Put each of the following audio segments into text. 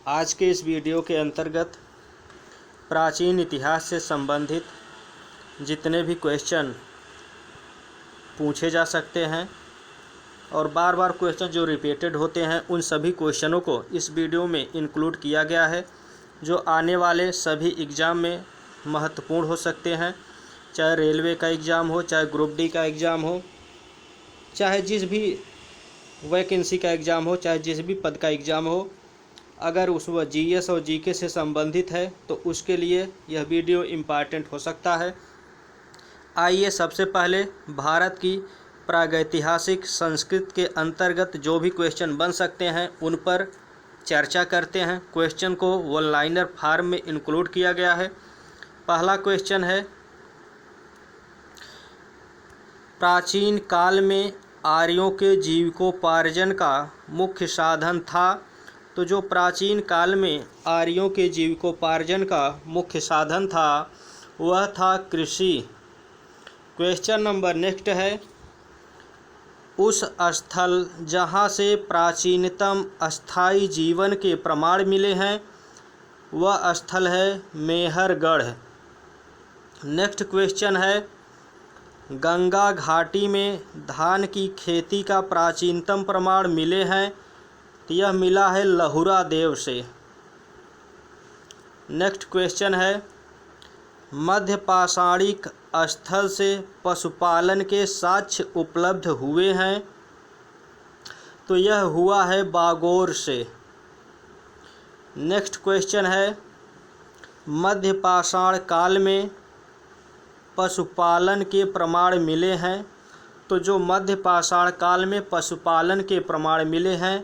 आज के इस वीडियो के अंतर्गत प्राचीन इतिहास से संबंधित जितने भी क्वेश्चन पूछे जा सकते हैं और बार बार क्वेश्चन जो रिपीटेड होते हैं उन सभी क्वेश्चनों को इस वीडियो में इंक्लूड किया गया है, जो आने वाले सभी एग्ज़ाम में महत्वपूर्ण हो सकते हैं। चाहे रेलवे का एग्ज़ाम हो, चाहे ग्रुप डी का एग्ज़ाम हो, चाहे जिस भी वैकेंसी का एग्ज़ाम हो, चाहे जिस भी पद का एग्ज़ाम हो, अगर उस वह जीएस और जीके से संबंधित है तो उसके लिए यह वीडियो इम्पॉर्टेंट हो सकता है। आइए सबसे पहले भारत की प्रागैतिहासिक संस्कृति के अंतर्गत जो भी क्वेश्चन बन सकते हैं उन पर चर्चा करते हैं। क्वेश्चन को वन लाइनर फॉर्म में इंक्लूड किया गया है। पहला क्वेश्चन है, प्राचीन काल में आर्यों के जीविकोपार्जन का मुख्य साधन था। तो जो प्राचीन काल में आर्यों के जीविकोपार्जन का मुख्य साधन था वह था कृषि। क्वेश्चन नंबर नेक्स्ट है, उस स्थल जहाँ से प्राचीनतम अस्थायी जीवन के प्रमाण मिले हैं वह स्थल है मेहरगढ़। नेक्स्ट क्वेश्चन है, गंगा घाटी में धान की खेती का प्राचीनतम प्रमाण मिले हैं तो यह मिला है लहुरा देव से। नेक्स्ट क्वेश्चन है, मध्य पाषाणिक स्थल से पशुपालन के साक्ष्य उपलब्ध हुए हैं तो यह हुआ है बागोर से। नेक्स्ट क्वेश्चन है, मध्य पाषाण काल में पशुपालन के प्रमाण मिले हैं तो जो मध्य पाषाण काल में पशुपालन के प्रमाण मिले हैं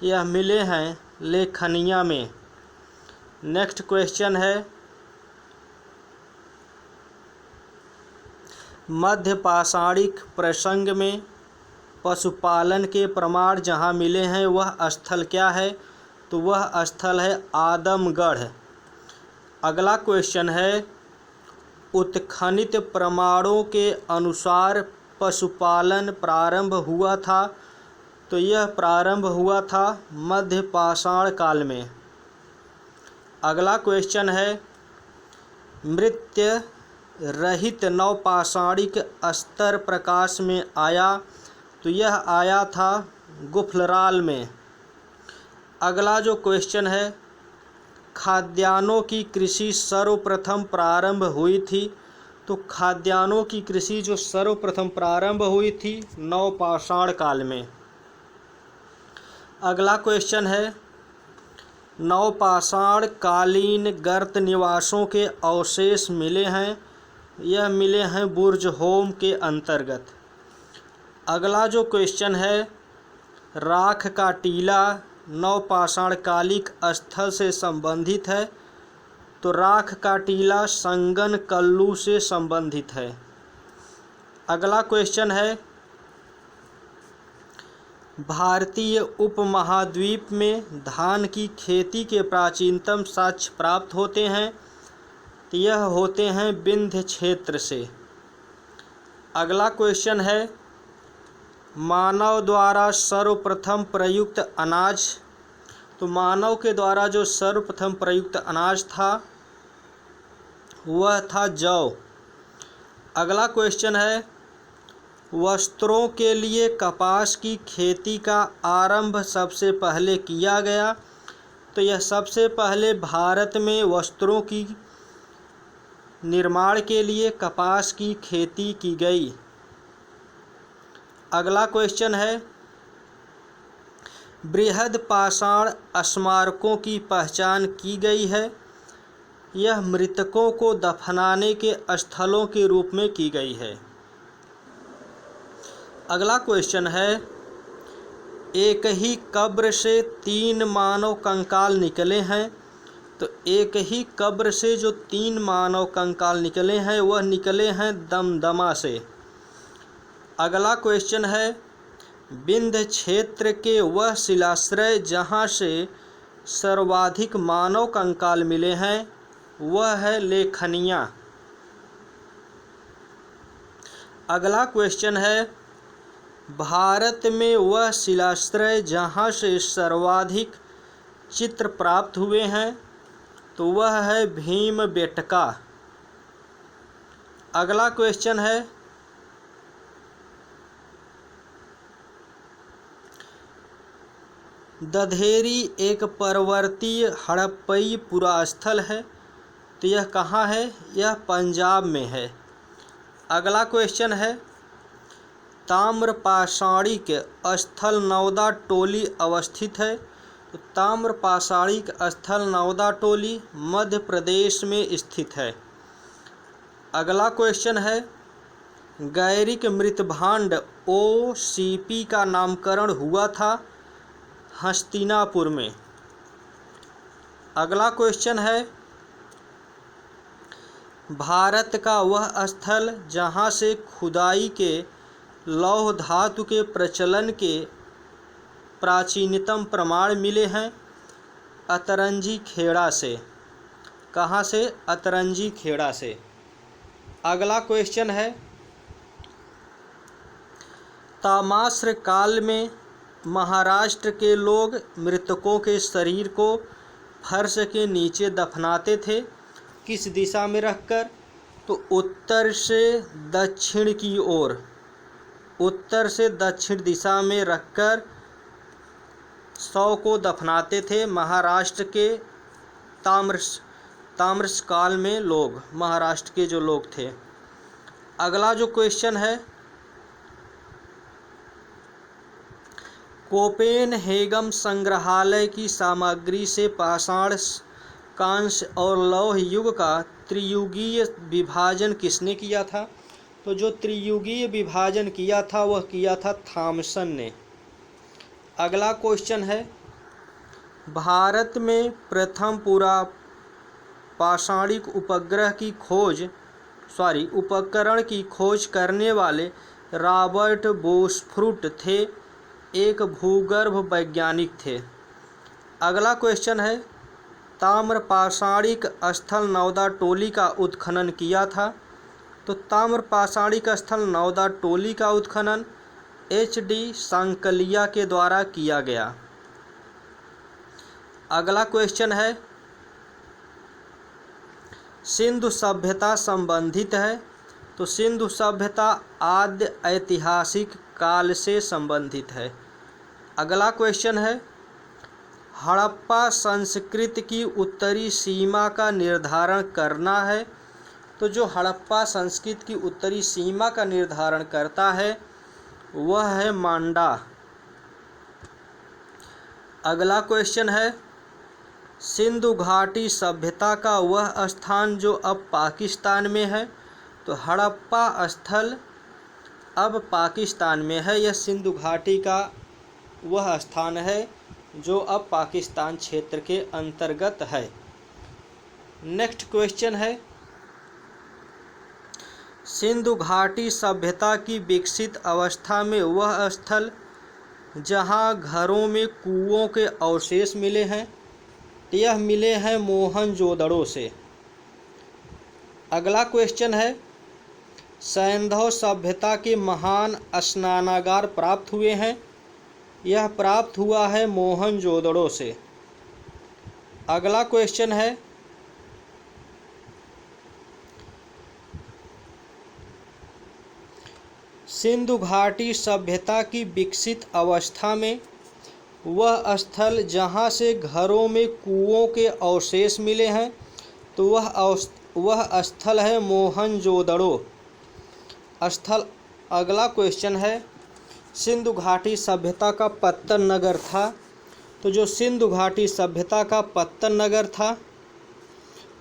यह मिले हैं लेखनिया में। नेक्स्ट क्वेश्चन है, मध्य पाषाणिक प्रसंग में पशुपालन के प्रमाण जहाँ मिले हैं वह स्थल क्या है तो वह स्थल है आदमगढ़। अगला क्वेश्चन है, उत्खनित प्रमाणों के अनुसार पशुपालन प्रारंभ हुआ था तो यह प्रारंभ हुआ था मध्य पाषाण काल में। अगला क्वेश्चन है, मृत्य रहित नवपाषाणिक स्तर प्रकाश में आया तो यह आया था गुफलराल में। अगला जो क्वेश्चन है, खाद्यान्नों की कृषि सर्वप्रथम प्रारंभ हुई थी तो खाद्यान्नों की कृषि जो सर्वप्रथम प्रारंभ हुई थी नवपाषाण काल में। अगला क्वेश्चन है, नवपाषाण कालीन गर्त निवासों के अवशेष मिले हैं, यह मिले हैं बुर्जहोम के अंतर्गत। अगला जो क्वेश्चन है, राख का टीला नवपाषाण कालिक स्थल से संबंधित है तो राख का टीला संगन कल्लू से संबंधित है। अगला क्वेश्चन है, भारतीय उपमहाद्वीप में धान की खेती के प्राचीनतम साक्ष्य प्राप्त होते हैं तो यह होते हैं विंध्य क्षेत्र से। अगला क्वेश्चन है, मानव द्वारा सर्वप्रथम प्रयुक्त अनाज तो मानव के द्वारा जो सर्वप्रथम प्रयुक्त अनाज था वह था जौ। अगला क्वेश्चन है, वस्त्रों के लिए कपास की खेती का आरंभ सबसे पहले किया गया तो यह सबसे पहले भारत में वस्त्रों की निर्माण के लिए कपास की खेती की गई। अगला क्वेश्चन है, बृहद पाषाण स्मारकों की पहचान की गई है, यह मृतकों को दफनाने के स्थलों के रूप में की गई है। अगला क्वेश्चन है, एक ही कब्र से 3 मानव कंकाल निकले हैं तो एक ही कब्र से जो 3 मानव कंकाल निकले हैं वह निकले हैं दमदमा से। अगला क्वेश्चन है, विंध्य क्षेत्र के वह शिलाश्रय जहाँ से सर्वाधिक मानव कंकाल मिले हैं वह है लेखनिया। अगला क्वेश्चन है, भारत में वह शिलाश्रय जहाँ से सर्वाधिक चित्र प्राप्त हुए हैं तो वह है भीमबेटका। अगला क्वेश्चन है दधेरी एक पर्वतीय हड़प्पई पुरास्थल है, तो यह कहाँ है? यह पंजाब में है। अगला क्वेश्चन है ताम्रपाषाणिक स्थल नवदा टोली अवस्थित है, तो ताम्रपाषाणिक स्थल नवदा टोली मध्य प्रदेश में स्थित है। अगला क्वेश्चन है गैरिक मृतभांड OCP का नामकरण हुआ था हस्तिनापुर में। अगला क्वेश्चन है भारत का वह स्थल जहाँ से खुदाई के लौह धातु के प्रचलन के प्राचीनतम प्रमाण मिले हैं, अतरंजी खेड़ा से। कहाँ से? अतरंजी खेड़ा से। अगला क्वेश्चन है ताम्र काल में महाराष्ट्र के लोग मृतकों के शरीर को फर्श के नीचे दफनाते थे, किस दिशा में रखकर? तो उत्तर से दक्षिण की ओर, उत्तर से दक्षिण दिशा में रखकर शव को दफनाते थे महाराष्ट्र के ताम्रकाल में लोग, महाराष्ट्र के जो लोग थे। अगला जो क्वेश्चन है कोपेनहेगन संग्रहालय की सामग्री से पाषाण, कांस्य और लौह युग का त्रियुगीय विभाजन किसने किया था? तो जो त्रियुगीय विभाजन किया था वह किया था थॉमसन ने। अगला क्वेश्चन है भारत में प्रथम पूरा पाषाणिक उपकरण की खोज करने वाले रॉबर्ट बोसफ्रूट थे, एक भूगर्भ वैज्ञानिक थे। अगला क्वेश्चन है ताम्रपाषाणिक स्थल नवदा टोली का उत्खनन किया था, तो ताम्रपाषाणिक स्थल नवदा टोली का उत्खनन HD सांकलिया के द्वारा किया गया। अगला क्वेश्चन है सिंधु सभ्यता संबंधित है, तो सिंधु सभ्यता आद्य ऐतिहासिक काल से संबंधित है। अगला क्वेश्चन है हड़प्पा संस्कृति की उत्तरी सीमा का निर्धारण करना है, तो जो हड़प्पा संस्कृति की उत्तरी सीमा का निर्धारण करता है वह है मांडा। अगला क्वेश्चन है सिंधु घाटी सभ्यता का वह स्थान जो अब पाकिस्तान में है, तो हड़प्पा स्थल अब पाकिस्तान में है। यह सिंधु घाटी का वह स्थान है जो अब पाकिस्तान क्षेत्र के अंतर्गत है। नेक्स्ट क्वेश्चन है सिंधु घाटी सभ्यता की विकसित अवस्था में वह स्थल जहां घरों में कुओं के अवशेष मिले हैं, यह मिले हैं मोहनजोदड़ो से। अगला क्वेश्चन है सैंधव सभ्यता के महान स्नानागार प्राप्त हुए हैं, यह प्राप्त हुआ है मोहनजोदड़ो से। अगला क्वेश्चन है सिंधु घाटी सभ्यता की विकसित अवस्था में वह स्थल जहाँ से घरों में कुओं के अवशेष मिले हैं, तो वह स्थल है मोहनजोदड़ो स्थल। अगला क्वेश्चन है सिंधु घाटी सभ्यता का पत्तन नगर था, तो जो सिंधु घाटी सभ्यता का पत्तन नगर था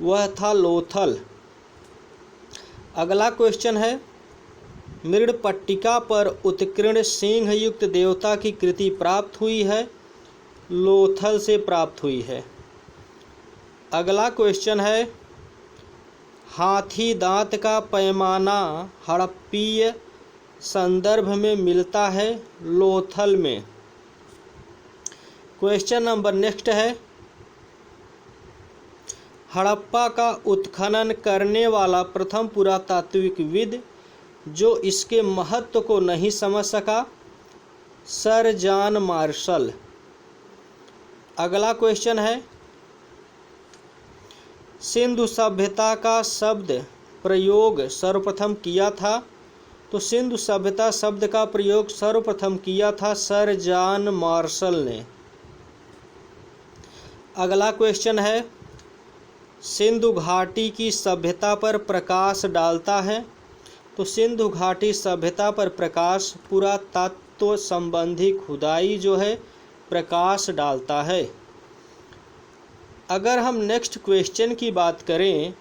वह था लोथल। अगला क्वेश्चन है मृड़पट्टिका पर उत्कीर्ण सिंह युक्त देवता की कृति प्राप्त हुई है, लोथल से प्राप्त हुई है। अगला क्वेश्चन है हाथी दांत का पैमाना हड़प्पीय संदर्भ में मिलता है, लोथल में। क्वेश्चन नंबर नेक्स्ट है हड़प्पा का उत्खनन करने वाला प्रथम पुरातात्विकविद जो इसके महत्व को नहीं समझ सका, सर जॉन मार्शल। अगला क्वेश्चन है, सिंधु सभ्यता का शब्द प्रयोग सर्वप्रथम किया था। तो सिंधु सभ्यता शब्द का प्रयोग सर्वप्रथम किया था सर जॉन मार्शल ने। अगला क्वेश्चन है, सिंधु घाटी की सभ्यता पर प्रकाश डालता है। तो सिंधु घाटी सभ्यता पर प्रकाश पुरातत्व संबंधी खुदाई जो है प्रकाश डालता है। अगर हम नेक्स्ट क्वेश्चन की बात करें,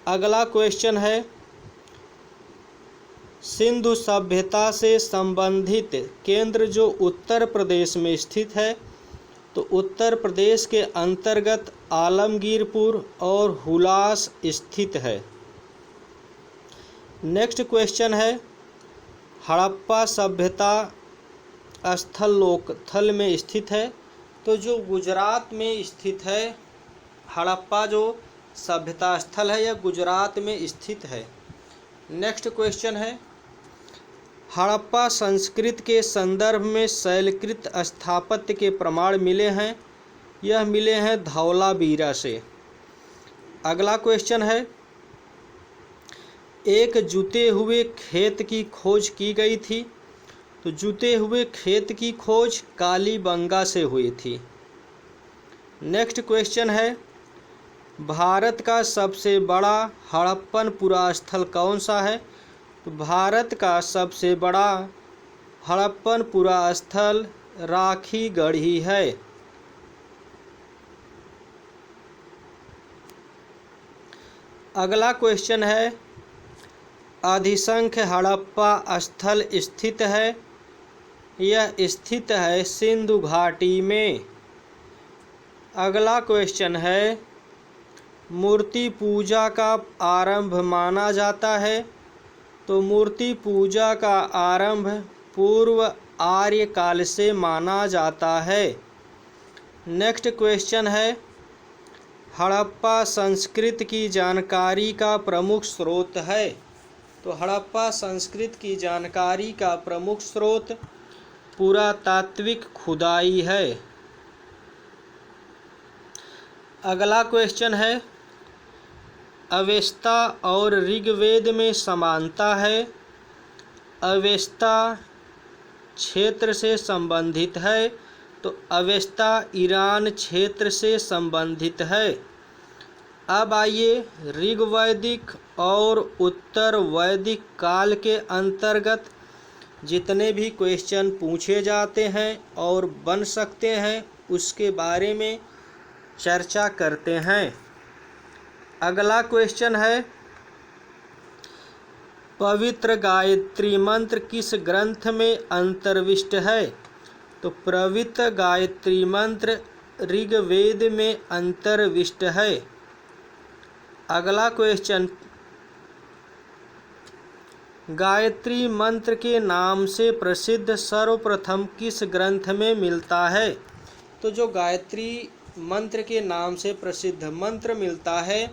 अगला क्वेश्चन है, सिंधु सभ्यता से संबंधित केंद्र जो उत्तर प्रदेश में स्थित है। तो उत्तर प्रदेश के अंतर्गत आलमगीरपुर और हुलास स्थित है। नेक्स्ट क्वेश्चन है, हड़प्पा सभ्यता स्थल लोकथल में स्थित है। तो जो गुजरात में स्थित है, हड़प्पा जो सभ्यता स्थल है यह गुजरात में स्थित है। नेक्स्ट क्वेश्चन है, हड़प्पा संस्कृति के संदर्भ में शैलकृत स्थापत्य के प्रमाण मिले हैं। यह मिले हैं धौलावीरा से। अगला क्वेश्चन है, एक जुते हुए खेत की खोज की गई थी। तो जुते हुए खेत की खोज कालीबंगा से हुई थी। नेक्स्ट क्वेश्चन है, भारत का सबसे बड़ा हड़प्पन पुरास्थल कौन सा है। तो भारत का सबसे बड़ा हड़प्पन पुरास्थल राखीगढ़ ही है। अगला क्वेश्चन है, अधिसंख्य हड़प्पा स्थल स्थित है। यह स्थित है सिंधु घाटी में। अगला क्वेश्चन है, मूर्ति पूजा का आरंभ माना जाता है। तो मूर्ति पूजा का आरंभ पूर्व आर्य काल से माना जाता है। नेक्स्ट क्वेश्चन है, हड़प्पा संस्कृति की जानकारी का प्रमुख स्रोत है। तो हड़प्पा संस्कृति की जानकारी का प्रमुख स्रोत पुरातात्विक खुदाई है। अगला क्वेश्चन है, अवेस्ता और ऋग्वेद में समानता है। अवेस्ता क्षेत्र से संबंधित है। तो अवेस्ता ईरान क्षेत्र से संबंधित है। अब आइए ऋग्वैदिक और उत्तर वैदिक काल के अंतर्गत जितने भी क्वेश्चन पूछे जाते हैं और बन सकते हैं उसके बारे में चर्चा करते हैं। अगला क्वेश्चन है, पवित्र गायत्री मंत्र किस ग्रंथ में अंतर्विष्ट है। तो पवित्र गायत्री मंत्र ऋग्वेद में अंतर्विष्ट है। अगला क्वेश्चन, गायत्री मंत्र के नाम से प्रसिद्ध सर्वप्रथम किस ग्रंथ में मिलता है। तो जो गायत्री मंत्र के नाम से प्रसिद्ध मंत्र मिलता है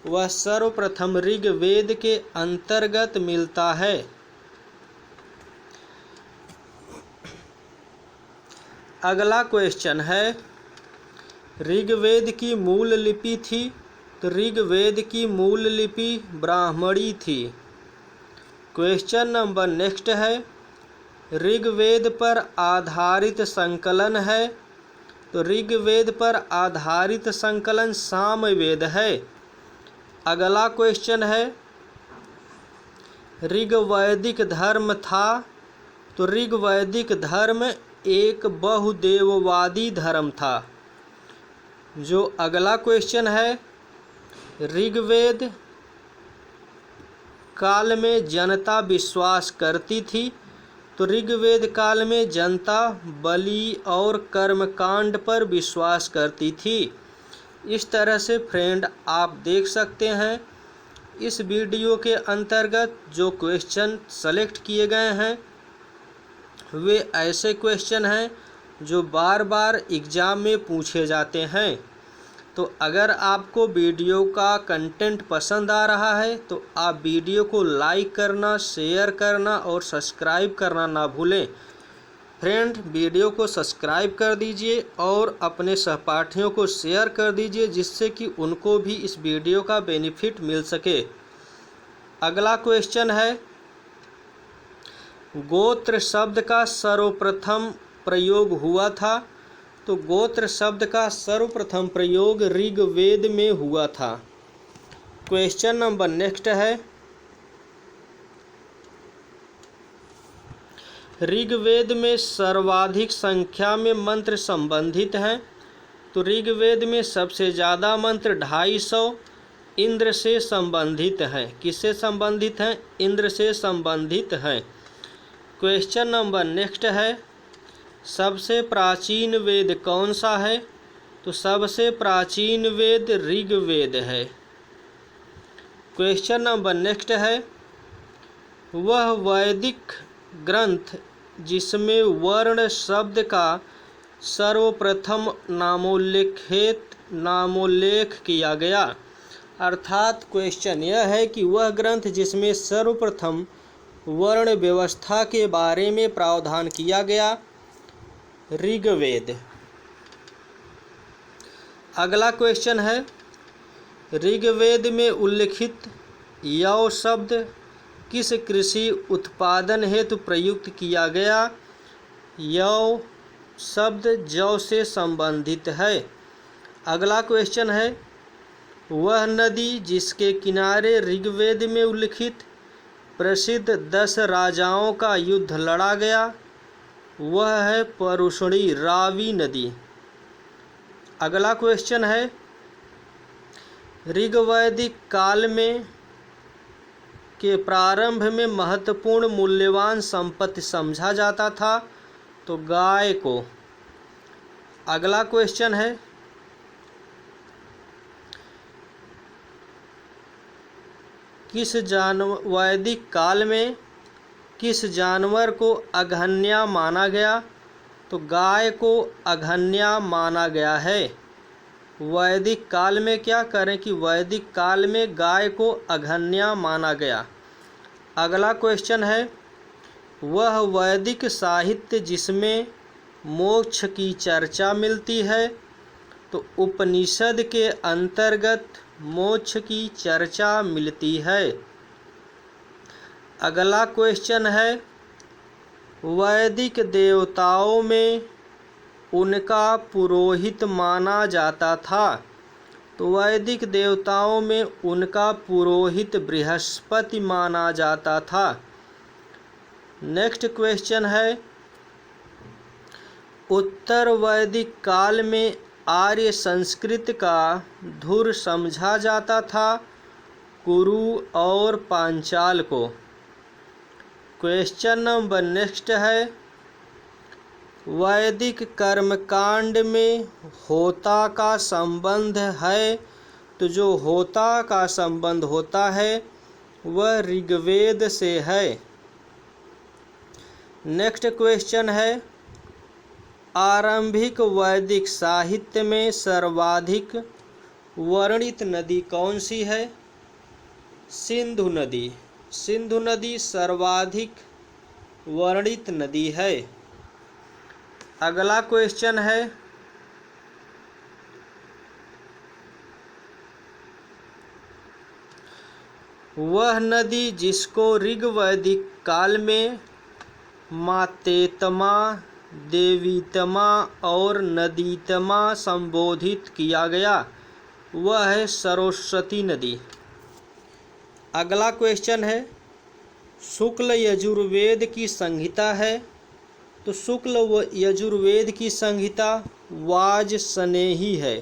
वह सर्वप्रथम ऋग्वेद के अंतर्गत मिलता है। अगला क्वेश्चन है, ऋग्वेद की मूल लिपि थी। तो ऋग्वेद की मूल लिपि ब्राह्मणी थी। क्वेश्चन नंबर नेक्स्ट है, ऋग्वेद पर आधारित संकलन है। तो ऋग्वेद पर आधारित संकलन सामवेद है। अगला क्वेश्चन है, ऋग्वैदिक धर्म था। तो ऋग्वैदिक धर्म एक बहुदेववादी धर्म था। जो अगला क्वेश्चन है, ऋग्वेद काल में जनता विश्वास करती थी। तो ऋग्वेद काल में जनता बलि और कर्मकांड पर विश्वास करती थी। इस तरह से फ्रेंड आप देख सकते हैं इस वीडियो के अंतर्गत जो क्वेश्चन सेलेक्ट किए गए हैं वे ऐसे क्वेश्चन हैं जो बार बार एग्ज़ाम में पूछे जाते हैं। तो अगर आपको वीडियो का कंटेंट पसंद आ रहा है तो आप वीडियो को लाइक करना, शेयर करना और सब्सक्राइब करना ना भूलें। फ्रेंड, वीडियो को सब्सक्राइब कर दीजिए और अपने सहपाठियों को शेयर कर दीजिए, जिससे कि उनको भी इस वीडियो का बेनिफिट मिल सके। अगला क्वेश्चन है, गोत्र शब्द का सर्वप्रथम प्रयोग हुआ था। तो गोत्र शब्द का सर्वप्रथम प्रयोग ऋग्वेद में हुआ था। क्वेश्चन नंबर नेक्स्ट है, ऋग्वेद में सर्वाधिक संख्या में मंत्र संबंधित हैं। तो ऋग्वेद में सबसे ज़्यादा मंत्र 250 इंद्र से संबंधित हैं। किससे संबंधित हैं? इंद्र से संबंधित हैं। क्वेश्चन नंबर नेक्स्ट है, सबसे प्राचीन वेद कौन सा है? तो सबसे प्राचीन वेद ऋग्वेद है। क्वेश्चन नंबर नेक्स्ट है, वह वैदिक ग्रंथ जिसमें वर्ण शब्द का सर्वप्रथम नामोल्लेख किया गया। अर्थात क्वेश्चन यह है कि वह ग्रंथ जिसमें सर्वप्रथम वर्ण व्यवस्था के बारे में प्रावधान किया गया, ऋग्वेद। अगला क्वेश्चन है, ऋग्वेद में उल्लिखित यौ शब्द किस कृषि उत्पादन हेतु प्रयुक्त किया गया? यौ शब्द जौ से संबंधित है। अगला क्वेश्चन है, वह नदी जिसके किनारे ऋग्वेद में उल्लिखित प्रसिद्ध 10 राजाओं का युद्ध लड़ा गया, वह है परुष्णी रावी नदी। अगला क्वेश्चन है, ऋग्वैदिक काल में के प्रारंभ में महत्वपूर्ण मूल्यवान संपत्ति समझा जाता था। तो गाय को। अगला क्वेश्चन है, वैदिक काल में किस जानवर को अघन्या माना गया? तो गाय को अघन्या माना गया है। वैदिक काल में क्या करें कि वैदिक काल में गाय को अघन्या माना गया। अगला क्वेश्चन है, वह वैदिक साहित्य जिसमें मोक्ष की चर्चा मिलती है। तो उपनिषद के अंतर्गत मोक्ष की चर्चा मिलती है। अगला क्वेश्चन है, वैदिक देवताओं में उनका पुरोहित माना जाता था। तो वैदिक देवताओं में उनका पुरोहित बृहस्पति माना जाता था। नेक्स्ट क्वेश्चन है, उत्तर वैदिक काल में आर्य संस्कृत का धुर समझा जाता था कुरु और पांचाल को। क्वेश्चन नंबर नेक्स्ट है, वैदिक कर्मकांड में होता का संबंध है। तो जो होता का संबंध होता है वह ऋग्वेद से है। नेक्स्ट क्वेश्चन है, आरंभिक वैदिक साहित्य में सर्वाधिक वर्णित नदी कौन सी है? सिंधु नदी। सिंधु नदी सर्वाधिक वर्णित नदी है। अगला क्वेश्चन है, वह नदी जिसको ऋग्वैदिक काल में मातेतमा, देवीतमा और नदीतमा संबोधित किया गया, वह है सरस्वती नदी। अगला क्वेश्चन है, शुक्ल यजुर्वेद की संहिता है। तो शुक्ल यजुर्वेद की संहिता वाजसनेयी है।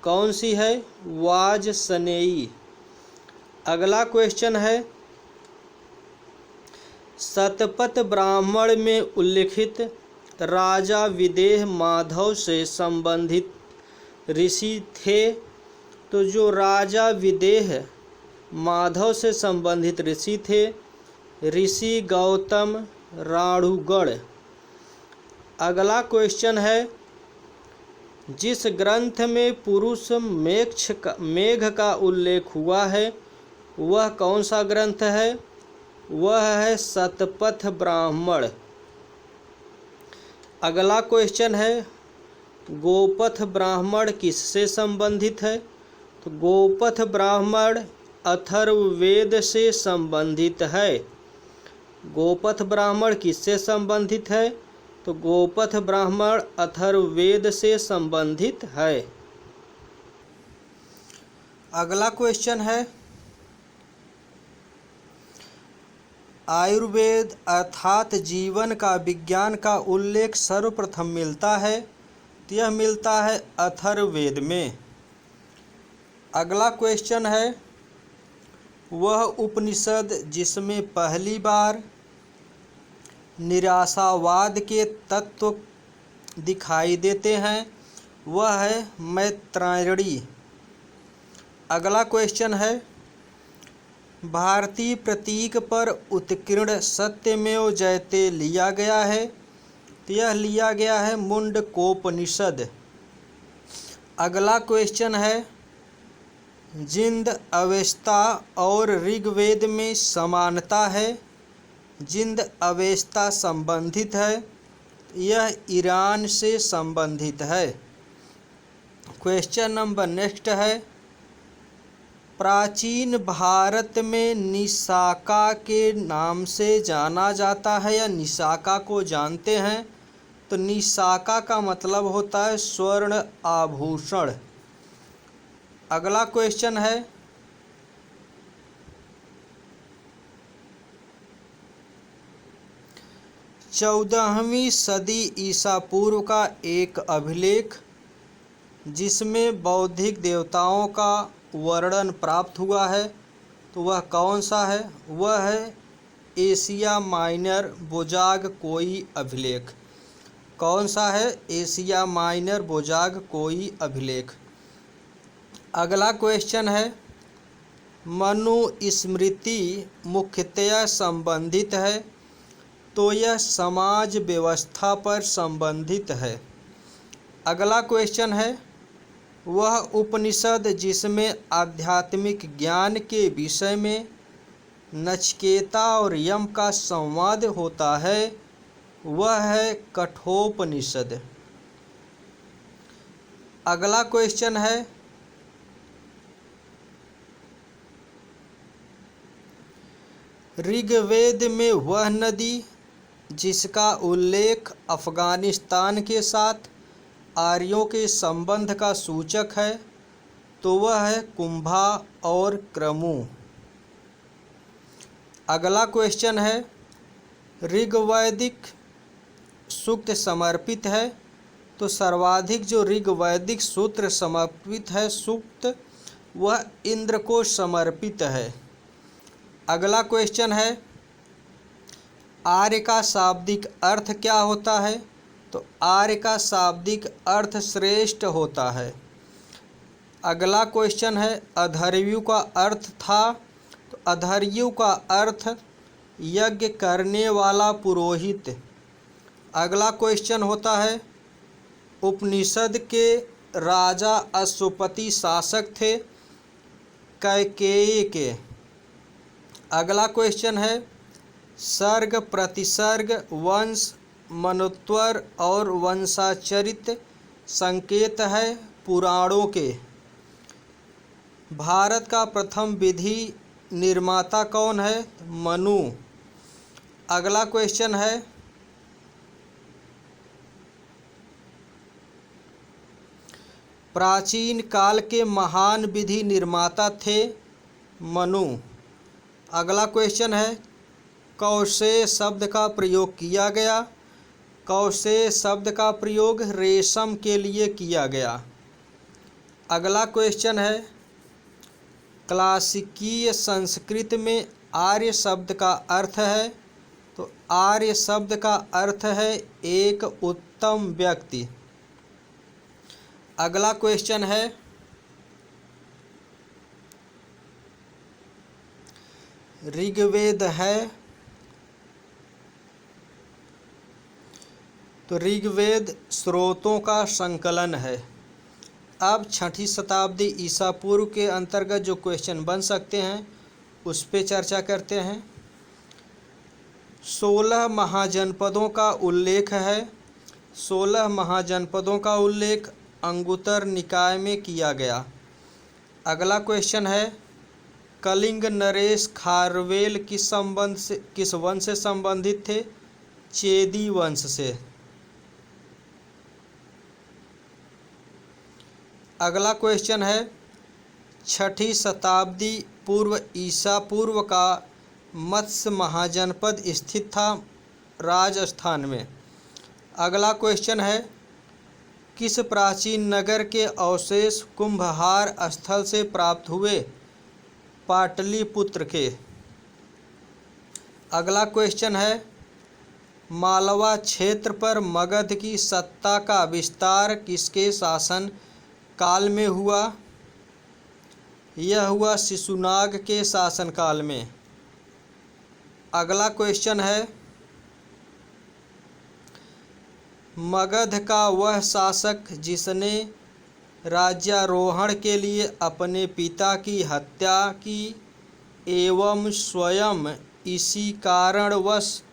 कौन सी है? वाजसनेयी। अगला क्वेश्चन है, शतपथ ब्राह्मण में उल्लिखित राजा विदेह माधव से संबंधित ऋषि थे। तो जो राजा विदेह माधव से संबंधित ऋषि थे, ऋषि गौतम राणुगढ़। अगला क्वेश्चन है, जिस ग्रंथ में पुरुष मेघ का उल्लेख हुआ है वह कौन सा ग्रंथ है? वह है शतपथ ब्राह्मण। अगला क्वेश्चन है गोपथ ब्राह्मण किससे संबंधित है? तो गोपथ ब्राह्मण अथर्ववेद से संबंधित है। गोपथ ब्राह्मण किससे संबंधित है? तो गोपथ ब्राह्मण अथर्ववेद से संबंधित है। अगला क्वेश्चन है आयुर्वेद अर्थात जीवन का विज्ञान का उल्लेख सर्वप्रथम मिलता है, तो यह मिलता है अथर्ववेद में। अगला क्वेश्चन है वह उपनिषद जिसमें पहली बार निराशावाद के तत्व दिखाई देते हैं वह है मैत्रायणी। अगला क्वेश्चन है भारतीय प्रतीक पर उत्कीर्ण सत्यमेव जयते लिया गया है, तो यह लिया गया है मुंडकोपनिषद। अगला क्वेश्चन है जिंद अवेस्ता और ऋग्वेद में समानता है, जिंद अवेस्ता संबंधित है, यह ईरान से संबंधित है। क्वेश्चन नंबर नेक्स्ट है प्राचीन भारत में निशाका के नाम से जाना जाता है या निशाका को जानते हैं? तो निशाका का मतलब होता है स्वर्ण आभूषण। अगला क्वेश्चन है चौदहवीं सदी ईसा पूर्व का एक अभिलेख जिसमें बौद्धिक देवताओं का वर्णन प्राप्त हुआ है, तो वह कौन सा है? वह है एशिया माइनर बोजाग कोई अभिलेख। कौन सा है? एशिया माइनर बोजाग कोई अभिलेख। अगला क्वेश्चन है मनुस्मृति मुख्यतया संबंधित है, तो यह समाज व्यवस्था पर संबंधित है। अगला क्वेश्चन है वह उपनिषद जिसमें आध्यात्मिक ज्ञान के विषय में नचिकेता और यम का संवाद होता है, वह है कठोपनिषद। अगला क्वेश्चन है ऋग्वेद में वह नदी जिसका उल्लेख अफगानिस्तान के साथ आर्यों के संबंध का सूचक है, तो वह है कुंभा और क्रमु। अगला क्वेश्चन है ऋग्वैदिक सूक्त समर्पित है, तो सर्वाधिक जो ऋग्वैदिक सूत्र समर्पित है सूक्त वह इंद्र को समर्पित है। अगला क्वेश्चन है आर्य का शाब्दिक अर्थ क्या होता है? तो आर्य का शाब्दिक अर्थ श्रेष्ठ होता है। अगला क्वेश्चन है अधर्व्यु का अर्थ था, तो अधर्व्यु का अर्थ यज्ञ करने वाला पुरोहित। अगला क्वेश्चन होता है उपनिषद के राजा अश्वपति शासक थे कैकेयी के। अगला क्वेश्चन है सर्ग प्रतिसर्ग वंश मनुत्वर और वंशाचरित संकेत है पुराणों के। भारत का प्रथम विधि निर्माता कौन है? मनु। अगला क्वेश्चन है प्राचीन काल के महान विधि निर्माता थे मनु। अगला क्वेश्चन है कौशेय शब्द का प्रयोग किया गया। कौशेय शब्द का प्रयोग रेशम के लिए किया गया। अगला क्वेश्चन है क्लासिकीय संस्कृत में आर्य शब्द का अर्थ है, तो आर्य शब्द का अर्थ है एक उत्तम व्यक्ति। अगला क्वेश्चन है ऋग्वेद है, तो ऋग्वेद स्रोतों का संकलन है। अब छठी शताब्दी ईसा पूर्व के अंतर्गत जो क्वेश्चन बन सकते हैं उस पे चर्चा करते हैं। 16 महाजनपदों का उल्लेख है। 16 महाजनपदों का उल्लेख अंगुत्तर निकाय में किया गया। अगला क्वेश्चन है, कलिंग नरेश खारवेल किस वंश से संबंधित थे? चेदी वंश से। अगला क्वेश्चन है, 6ठी शताब्दी पूर्व ईसा पूर्व का मत्स्य महाजनपद स्थित था राजस्थान में। अगला क्वेश्चन है, किस प्राचीन नगर के अवशेष कुंभहार स्थल से प्राप्त हुए? पाटलिपुत्र के। अगला क्वेश्चन है, मालवा क्षेत्र पर मगध की सत्ता का विस्तार किसके शासन काल में हुआ? यह हुआ शिशुनाग के शासनकाल में। अगला क्वेश्चन है, मगध का वह शासक जिसने राज्यारोहण के लिए अपने पिता की हत्या की एवं स्वयं इसी कारणवश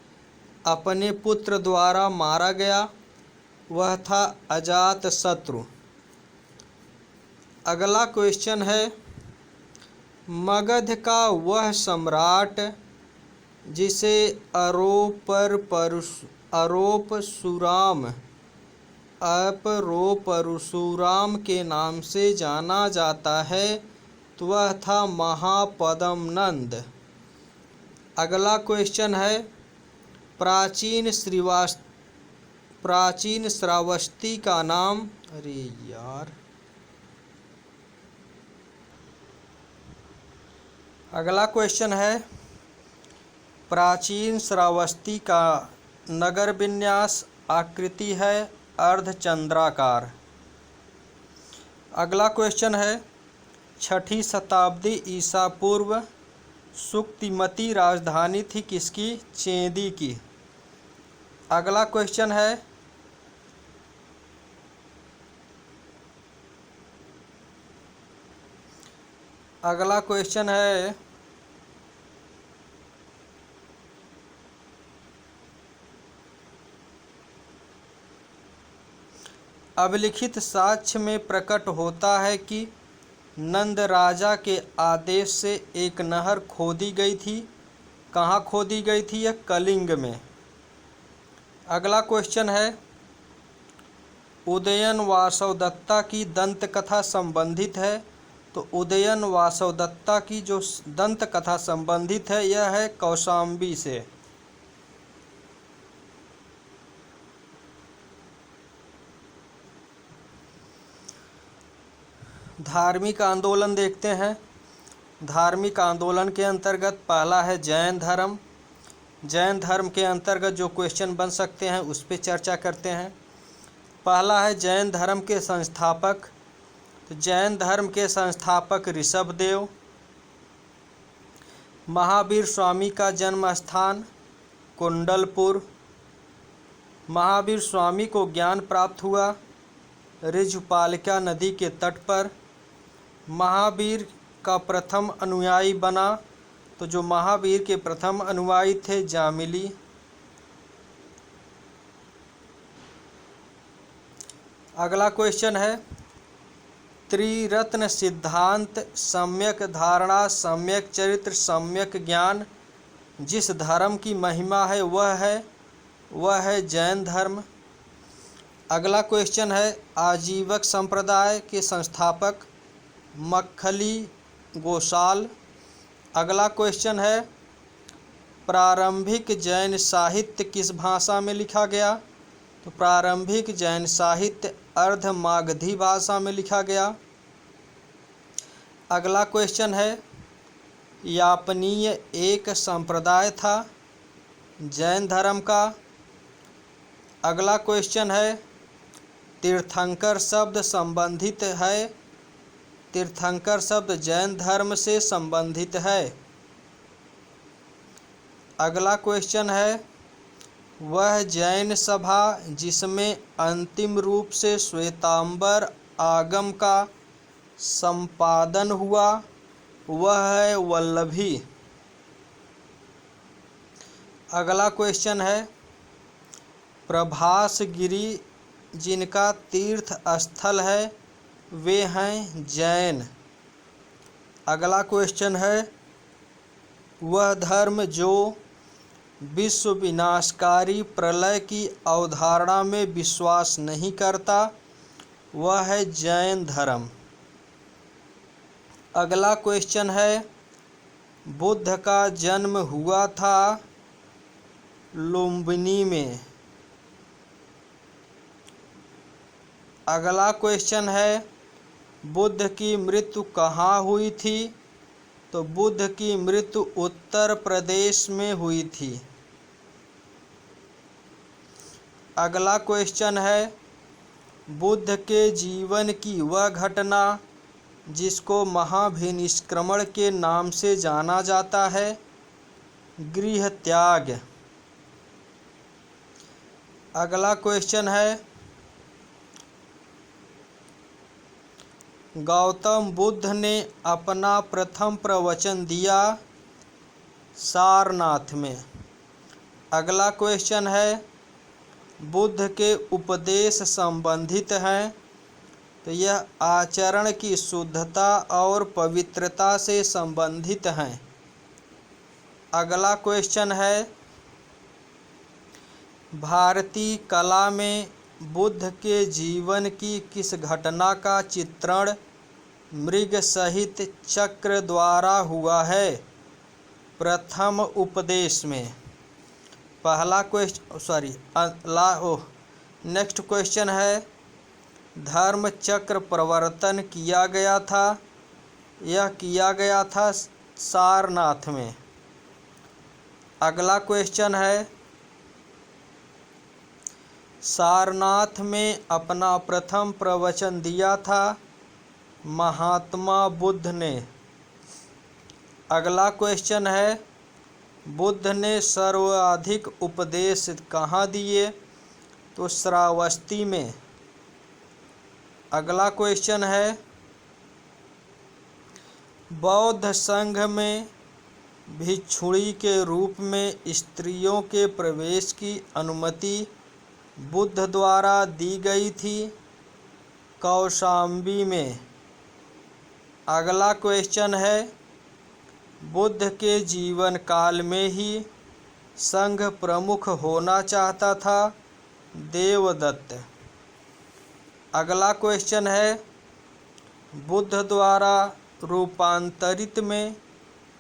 अपने पुत्र द्वारा मारा गया, वह था अजातशत्रु। अगला क्वेश्चन है, मगध का वह सम्राट जिसे अपरोपरुशुराम के नाम से जाना जाता है, तो वह था महापद्मनंद। अगला क्वेश्चन है, प्राचीन श्रावस्ती का नाम अगला क्वेश्चन है, प्राचीन श्रावस्ती का नगर विन्यास आकृति है अर्धचंद्राकार। अगला क्वेश्चन है, 6ठी शताब्दी ईसा पूर्व सुक्तिमती राजधानी थी किसकी? चेदी की। अगला क्वेश्चन है, अभिलिखित साक्ष्य में प्रकट होता है कि नंद राजा के आदेश से एक नहर खोदी गई थी। कहाँ खोदी गई थी? यह कलिंग में। अगला क्वेश्चन है, उदयन वासवदत्ता की दंत कथा संबंधित है, तो उदयन वासवदत्ता की जो दंत कथा संबंधित है यह है कौशाम्बी से। धार्मिक आंदोलन देखते हैं। धार्मिक आंदोलन के अंतर्गत पहला है जैन धर्म। जैन धर्म के अंतर्गत जो क्वेश्चन बन सकते हैं उस पर चर्चा करते हैं। पहला है जैन धर्म के संस्थापक। तो जैन धर्म के संस्थापक ऋषभदेव। महावीर स्वामी का जन्म स्थान कुंडलपुर। महावीर स्वामी को ज्ञान प्राप्त हुआ ऋजुपालिका नदी के तट पर। महावीर का प्रथम अनुयायी बना, तो जो महावीर के प्रथम अनुयायी थे जामिली। अगला क्वेश्चन है, त्रिरत्न सिद्धांत सम्यक धारणा, सम्यक चरित्र, सम्यक ज्ञान जिस धर्म की महिमा है वह है जैन धर्म। अगला क्वेश्चन है, आजीवक संप्रदाय के संस्थापक मक्खली गोसाल। अगला क्वेश्चन है, प्रारंभिक जैन साहित्य किस भाषा में लिखा गया? तो प्रारंभिक जैन साहित्य अर्धमागधी भाषा में लिखा गया। अगला क्वेश्चन है, यापनीय एक संप्रदाय था जैन धर्म का। अगला क्वेश्चन है, तीर्थंकर शब्द संबंधित है। तीर्थंकर शब्द जैन धर्म से संबंधित है। अगला क्वेश्चन है, वह जैन सभा जिसमें अंतिम रूप से श्वेतांबर आगम का संपादन हुआ वह है वल्लभी। अगला क्वेश्चन है, प्रभासगिरी जिनका तीर्थ स्थल है वे हैं जैन। अगला क्वेश्चन है, वह धर्म जो विश्व विनाशकारी प्रलय की अवधारणा में विश्वास नहीं करता वह है जैन धर्म। अगला क्वेश्चन है, बुद्ध का जन्म हुआ था लुम्बिनी में। अगला क्वेश्चन है, बुद्ध की मृत्यु कहाँ हुई थी? तो बुद्ध की मृत्यु उत्तर प्रदेश में हुई थी। अगला क्वेश्चन है, बुद्ध के जीवन की वह घटना जिसको महाभिनिष्क्रमण के नाम से जाना जाता है, गृह त्याग। अगला क्वेश्चन है, गौतम बुद्ध ने अपना प्रथम प्रवचन दिया सारनाथ में। अगला क्वेश्चन है, बुद्ध के उपदेश संबंधित हैं तो यह आचरण की शुद्धता और पवित्रता से संबंधित हैं। अगला क्वेश्चन है, भारतीय कला में बुद्ध के जीवन की किस घटना का चित्रण मृग सहित चक्र द्वारा हुआ है? प्रथम उपदेश में। पहला नेक्स्ट क्वेश्चन है, धर्म चक्र प्रवर्तन किया गया था, यह किया गया था सारनाथ में। अगला क्वेश्चन है, सारनाथ में अपना प्रथम प्रवचन दिया था महात्मा बुद्ध ने। अगला क्वेश्चन है, बुद्ध ने सर्वाधिक उपदेश कहाँ दिए? तो श्रावस्ती में। अगला क्वेश्चन है, बौद्ध संघ में भिक्षुणी के रूप में स्त्रियों के प्रवेश की अनुमति बुद्ध द्वारा दी गई थी कौशाम्बी में। अगला क्वेश्चन है, बुद्ध के जीवन काल में ही संघ प्रमुख होना चाहता था देवदत्त। अगला क्वेश्चन है, बुद्ध द्वारा रूपांतरित में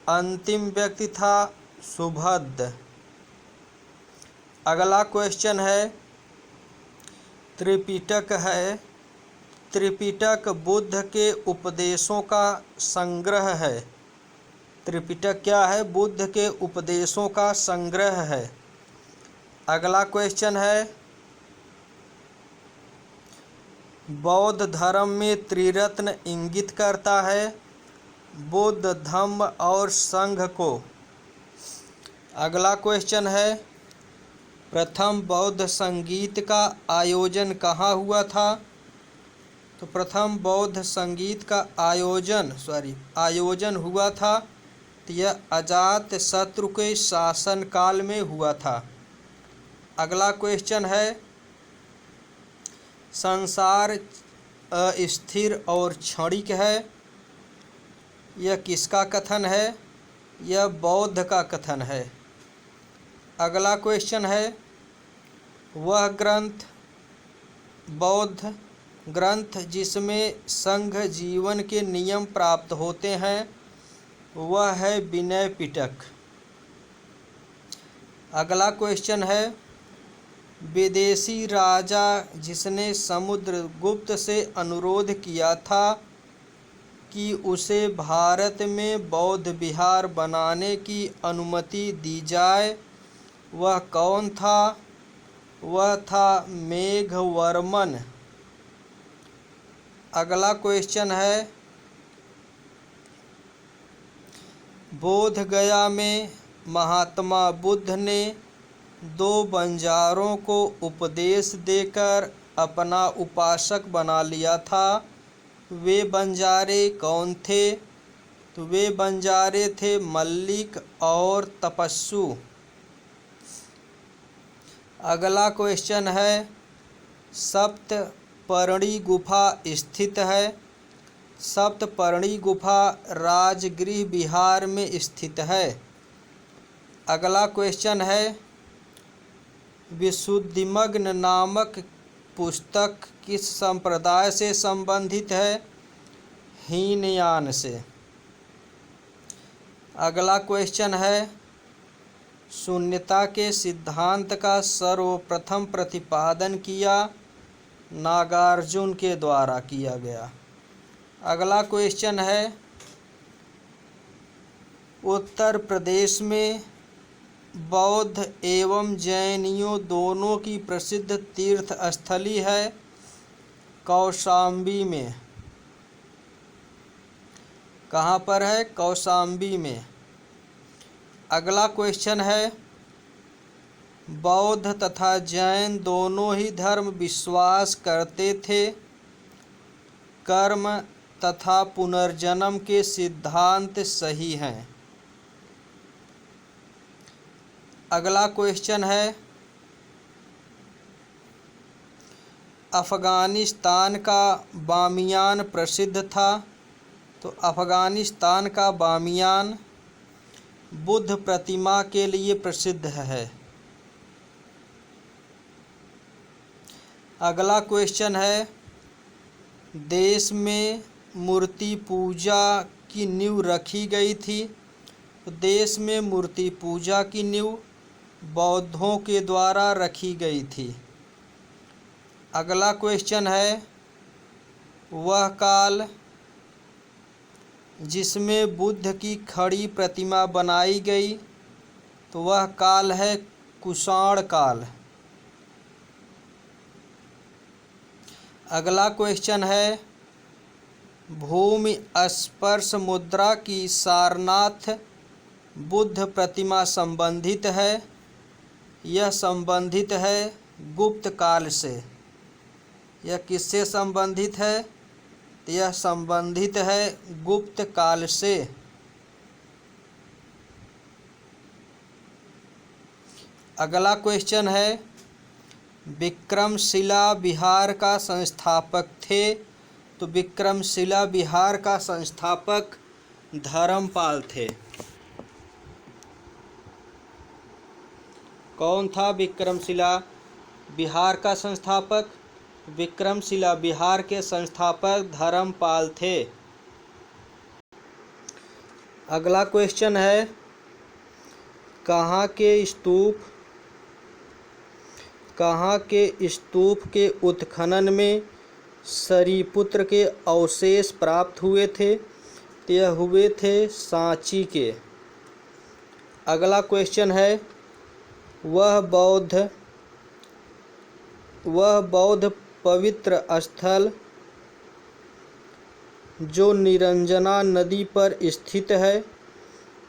अंतिम व्यक्ति था सुभद्द। अगला क्वेश्चन है, त्रिपिटक है, त्रिपिटक बुद्ध के उपदेशों का संग्रह है। त्रिपिटक क्या है? बुद्ध के उपदेशों का संग्रह है। अगला क्वेश्चन है, बौद्ध धर्म में त्रिरत्न इंगित करता है बुद्ध, धम्म और संघ को। अगला क्वेश्चन है, प्रथम बौद्ध संगीत का आयोजन कहाँ हुआ था? तो प्रथम बौद्ध संगीत का आयोजन हुआ था तो यह अजात शत्रु के शासन काल में हुआ था। अगला क्वेश्चन है, संसार अस्थिर और क्षणिक है, यह किसका कथन है? यह बौद्ध का कथन है। अगला क्वेश्चन है, वह ग्रंथ बौद्ध ग्रंथ जिसमें संघ जीवन के नियम प्राप्त होते हैं वह है विनय पिटक। अगला क्वेश्चन है, विदेशी राजा जिसने समुद्रगुप्त से अनुरोध किया था कि उसे भारत में बौद्ध विहार बनाने की अनुमति दी जाए वह कौन था? वह था मेघवर्मन। अगला क्वेश्चन है, बोध गया में महात्मा बुद्ध ने 2 बंजारों को उपदेश देकर अपना उपासक बना लिया था, वे बंजारे कौन थे? तो वे बंजारे थे मल्लिक और तपस्सु। अगला क्वेश्चन है, सप्तपर्णी गुफा स्थित है? सप्तपर्णी गुफा राजगृह बिहार में स्थित है। अगला क्वेश्चन है, विशुद्धिमग्न नामक पुस्तक किस संप्रदाय से संबंधित है? हीनयान से। अगला क्वेश्चन है, शून्यता के सिद्धांत का सर्वप्रथम प्रतिपादन किया? नागार्जुन के द्वारा किया गया। अगला क्वेश्चन है, उत्तर प्रदेश में बौद्ध एवं जैनियों दोनों की प्रसिद्ध तीर्थ स्थली है? कौशाम्बी में। कहाँ पर है? कौशाम्बी में। अगला क्वेश्चन है, बौद्ध तथा जैन दोनों ही धर्म विश्वास करते थे कर्म तथा पुनर्जन्म के सिद्धांत सही हैं। अगला क्वेश्चन है, अफ़गानिस्तान का बामियान प्रसिद्ध था? तो अफ़गानिस्तान का बामियान बुद्ध प्रतिमा के लिए प्रसिद्ध है। अगला क्वेश्चन है, देश में मूर्ति पूजा की नींव रखी गई थी? तो देश में मूर्ति पूजा की नींव बौद्धों के द्वारा रखी गई थी। अगला क्वेश्चन है, वह काल जिसमें बुद्ध की खड़ी प्रतिमा बनाई गई? तो वह काल है कुषाण काल। अगला क्वेश्चन है, भूमि स्पर्श मुद्रा की सारनाथ बुद्ध प्रतिमा संबंधित है? यह संबंधित है गुप्त काल से। यह किससे संबंधित है? यह संबंधित है गुप्त काल से। अगला क्वेश्चन है, विक्रमशिला बिहार का संस्थापक थे? तो विक्रमशिला बिहार का संस्थापक धर्मपाल थे। कौन था विक्रमशिला बिहार का संस्थापक? विक्रमशिला बिहार के संस्थापक धर्मपाल थे। अगला क्वेश्चन है, कहाँ के स्तूप के उत्खनन में शरीपुत्र के अवशेष प्राप्त हुए थे? यह हुए थे सांची के। अगला क्वेश्चन है, वह बौद्ध पवित्र स्थल जो निरंजना नदी पर स्थित है?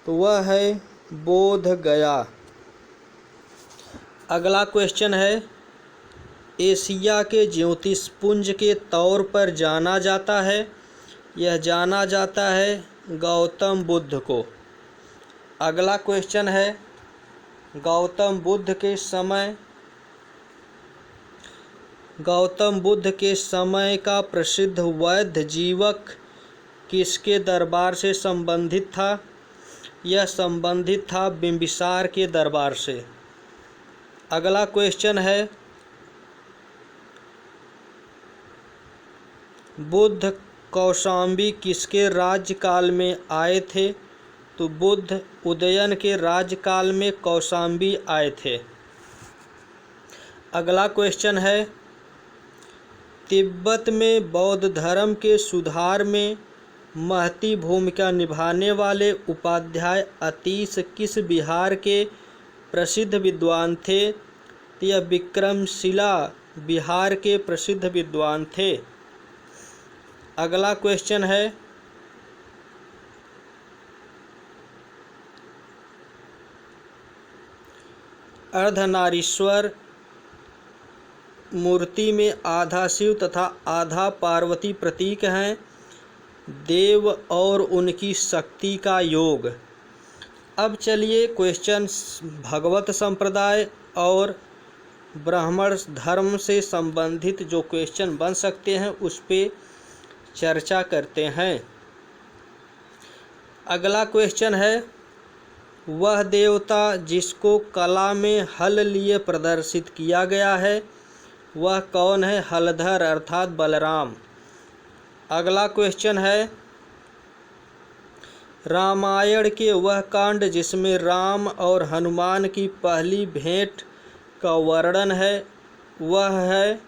तो वह है बोध गया। अगला क्वेश्चन है, एशिया के ज्योतिषपुंज के तौर पर जाना जाता है? यह जाना जाता है गौतम बुद्ध को। अगला क्वेश्चन है, गौतम बुद्ध के समय का प्रसिद्ध वैद्य जीवक किसके दरबार से संबंधित था? यह संबंधित था बिंबिसार के दरबार से। अगला क्वेश्चन है, बुद्ध कौशाम्बी किसके राज्यकाल में आए थे? तो बुद्ध उदयन के राज्यकाल में कौशाम्बी आए थे। अगला क्वेश्चन है, तिब्बत में बौद्ध धर्म के सुधार में महती भूमिका निभाने वाले उपाध्याय अतीश किस बिहार के प्रसिद्ध विद्वान थे? यह विक्रमशिला बिहार के प्रसिद्ध विद्वान थे। अगला क्वेश्चन है, अर्धनारीश्वर मूर्ति में आधा शिव तथा आधा पार्वती प्रतीक हैं। देव और उनकी शक्ति का योग। अब चलिए क्वेश्चन भगवत संप्रदाय और ब्राह्मण धर्म से संबंधित जो क्वेश्चन बन सकते हैं उस पे चर्चा करते हैं। अगला क्वेश्चन है, वह देवता जिसको कला में हल लिए प्रदर्शित किया गया है वह कौन है? हलधर अर्थात बलराम। अगला क्वेश्चन है, रामायण के वह कांड जिसमें राम और हनुमान की पहली भेंट का वर्णन है वह है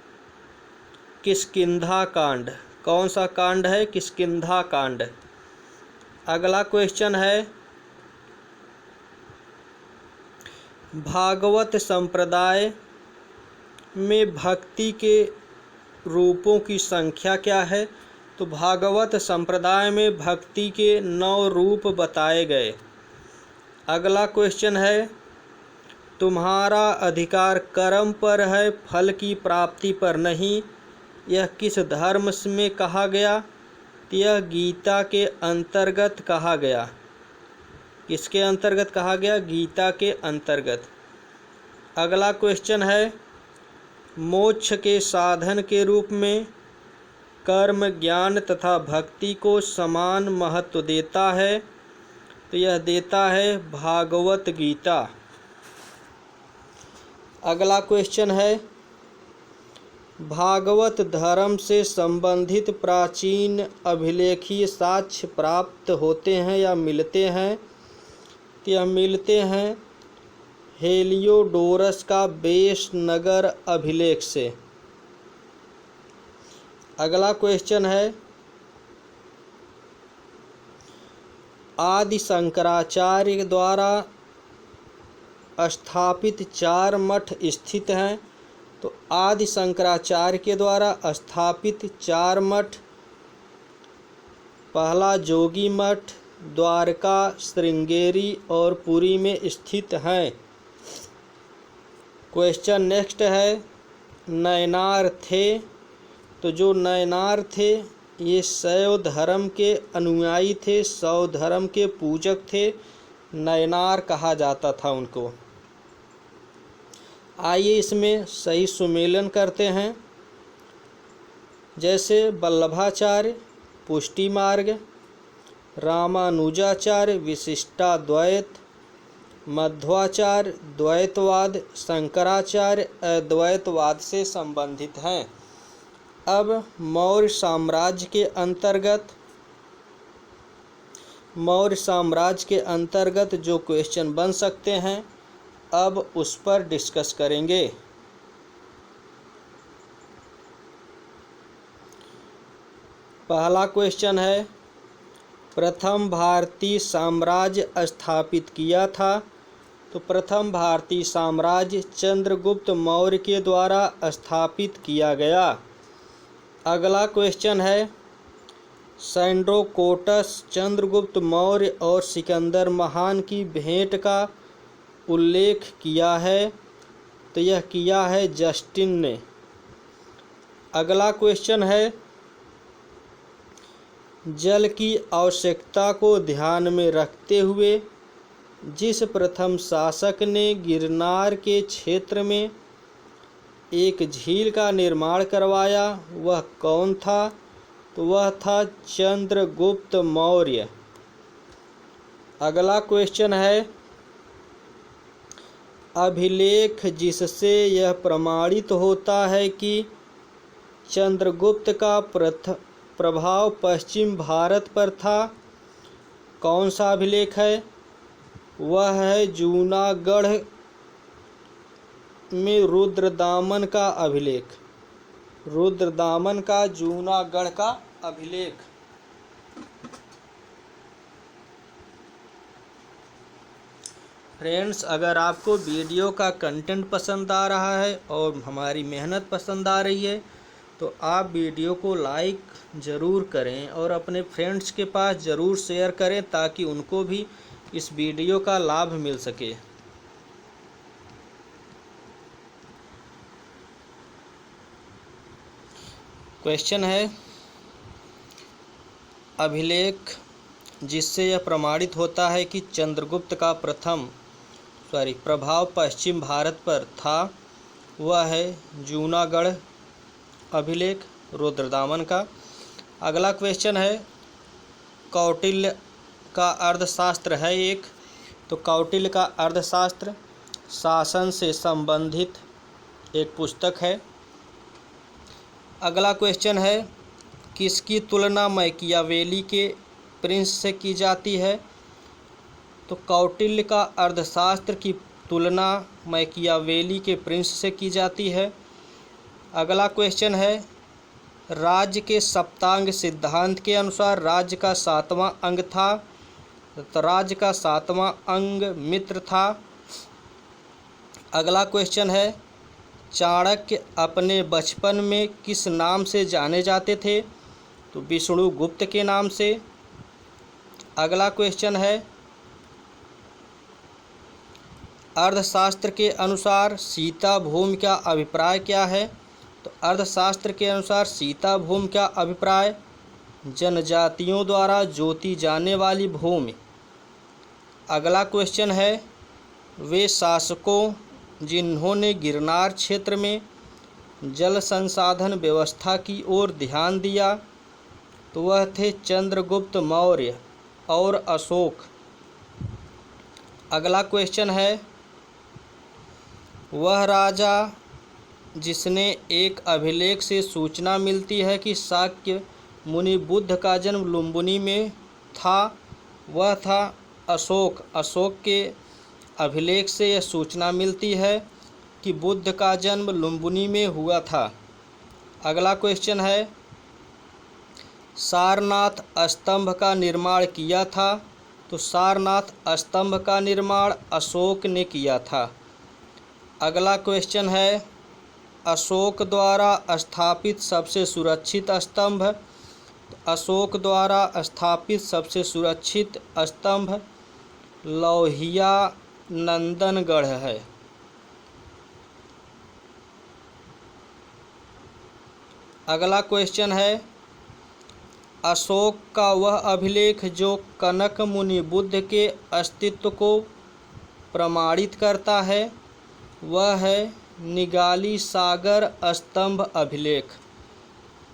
किष्किंधा कांड। कौन सा कांड है? किष्किंधा कांड। अगला क्वेश्चन है, भागवत संप्रदाय में भक्ति के रूपों की संख्या क्या है? तो भागवत संप्रदाय में भक्ति के 9 रूप बताए गए। अगला क्वेश्चन है, तुम्हारा अधिकार कर्म पर है, फल की प्राप्ति पर नहीं, यह किस धर्म में कहा गया? यह गीता के अंतर्गत कहा गया। किसके अंतर्गत कहा गया? गीता के अंतर्गत। अगला क्वेश्चन है, मोक्ष के साधन के रूप में कर्म, ज्ञान तथा भक्ति को समान महत्व देता है, तो यह देता है भागवत गीता। अगला क्वेश्चन है, भागवत धर्म से संबंधित प्राचीन अभिलेखीय साक्ष्य प्राप्त होते हैं या मिलते हैं? तो यह मिलते हैं हेलियोडोरस का बेश नगर अभिलेख से। अगला क्वेश्चन है, आदि शंकराचार्य द्वारा स्थापित 4 मठ स्थित हैं, तो आदि शंकराचार्य के द्वारा स्थापित 4 मठ, पहला जोगी मठ द्वारका, श्रृंगेरी और पुरी में स्थित हैं। क्वेश्चन नेक्स्ट है, नयनार थे, तो जो नयनार थे ये शैव धर्म के अनुयायी थे, शैव धर्म के पूजक थे, नयनार कहा जाता था उनको। आइए इसमें सही सुमेलन करते हैं। जैसे वल्लभाचार्य पुष्टि मार्ग, रामानुजाचार्य विशिष्टाद्वैत, मध्वाचार्य द्वैतवाद, शंकराचार्य अद्वैतवाद से संबंधित हैं। अब मौर्य साम्राज्य के अंतर्गत जो क्वेश्चन बन सकते हैं अब उस पर डिस्कस करेंगे। पहला क्वेश्चन है, प्रथम भारतीय साम्राज्य स्थापित किया था, तो प्रथम भारतीय साम्राज्य चंद्रगुप्त मौर्य के द्वारा स्थापित किया गया। अगला क्वेश्चन है, सैंड्रोकोटस चंद्रगुप्त मौर्य और सिकंदर महान की भेंट का उल्लेख किया है, तो यह किया है जस्टिन ने। अगला क्वेश्चन है, जल की आवश्यकता को ध्यान में रखते हुए जिस प्रथम शासक ने गिरनार के क्षेत्र में एक झील का निर्माण करवाया वह कौन था? तो वह था चंद्रगुप्त मौर्य। अगला क्वेश्चन है, अभिलेख जिससे यह प्रमाणित होता है कि चंद्रगुप्त का प्रभाव पश्चिम भारत पर था, कौन सा अभिलेख है? वह है जूनागढ़ में रुद्रदामन का अभिलेख। रुद्रदामन का जूनागढ़ का अभिलेख। फ्रेंड्स, अगर आपको वीडियो का कंटेंट पसंद आ रहा है और हमारी मेहनत पसंद आ रही है तो आप वीडियो को लाइक ज़रूर करें और अपने फ्रेंड्स के पास ज़रूर शेयर करें ताकि उनको भी इस वीडियो का लाभ मिल सके। क्वेश्चन है, अभिलेख जिससे यह प्रमाणित होता है कि चंद्रगुप्त का प्रभाव पश्चिम भारत पर था, वह है जूनागढ़ अभिलेख रुद्रदामन का। अगला क्वेश्चन है कौटिल्य का अर्थशास्त्र है एक, तो कौटिल्य का अर्थशास्त्र शासन से संबंधित एक पुस्तक है। अगला क्वेश्चन है किसकी तुलना मैकियावेली के प्रिंस से की जाती है, तो कौटिल्य का अर्थशास्त्र की तुलना मैकियावेली के प्रिंस से की जाती है। अगला क्वेश्चन है राज्य के सप्तांग सिद्धांत के अनुसार राज्य का 7वां अंग था, तो राज्य का 7वां अंग मित्र था। अगला क्वेश्चन है चाणक्य अपने बचपन में किस नाम से जाने जाते थे, तो विष्णुगुप्त के नाम से। अगला क्वेश्चन है अर्थशास्त्र के अनुसार सीता भूमि का अभिप्राय क्या है, तो अर्थशास्त्र के अनुसार सीता भूमि का अभिप्राय जनजातियों द्वारा जोती जाने वाली भूमि। अगला क्वेश्चन है वे शासकों जिन्होंने गिरनार क्षेत्र में जल संसाधन व्यवस्था की ओर ध्यान दिया, तो वह थे चंद्रगुप्त मौर्य और अशोक। अगला क्वेश्चन है वह राजा जिसने एक अभिलेख से सूचना मिलती है कि शाक्य मुनि बुद्ध का जन्म लुम्बिनी में था, वह था अशोक। अशोक के अभिलेख से यह सूचना मिलती है कि बुद्ध का जन्म लुम्बिनी में हुआ था। अगला क्वेश्चन है सारनाथ स्तंभ का निर्माण किया था, तो सारनाथ स्तंभ का निर्माण अशोक ने किया था। अगला क्वेश्चन है अशोक द्वारा स्थापित सबसे सुरक्षित स्तंभ, तो अशोक द्वारा स्थापित सबसे सुरक्षित स्तंभ लोहिया नंदनगढ़ है। अगला क्वेश्चन है अशोक का वह अभिलेख जो कनक मुनि बुद्ध के अस्तित्व को प्रमाणित करता है, वह है निगाली सागर स्तंभ अभिलेख।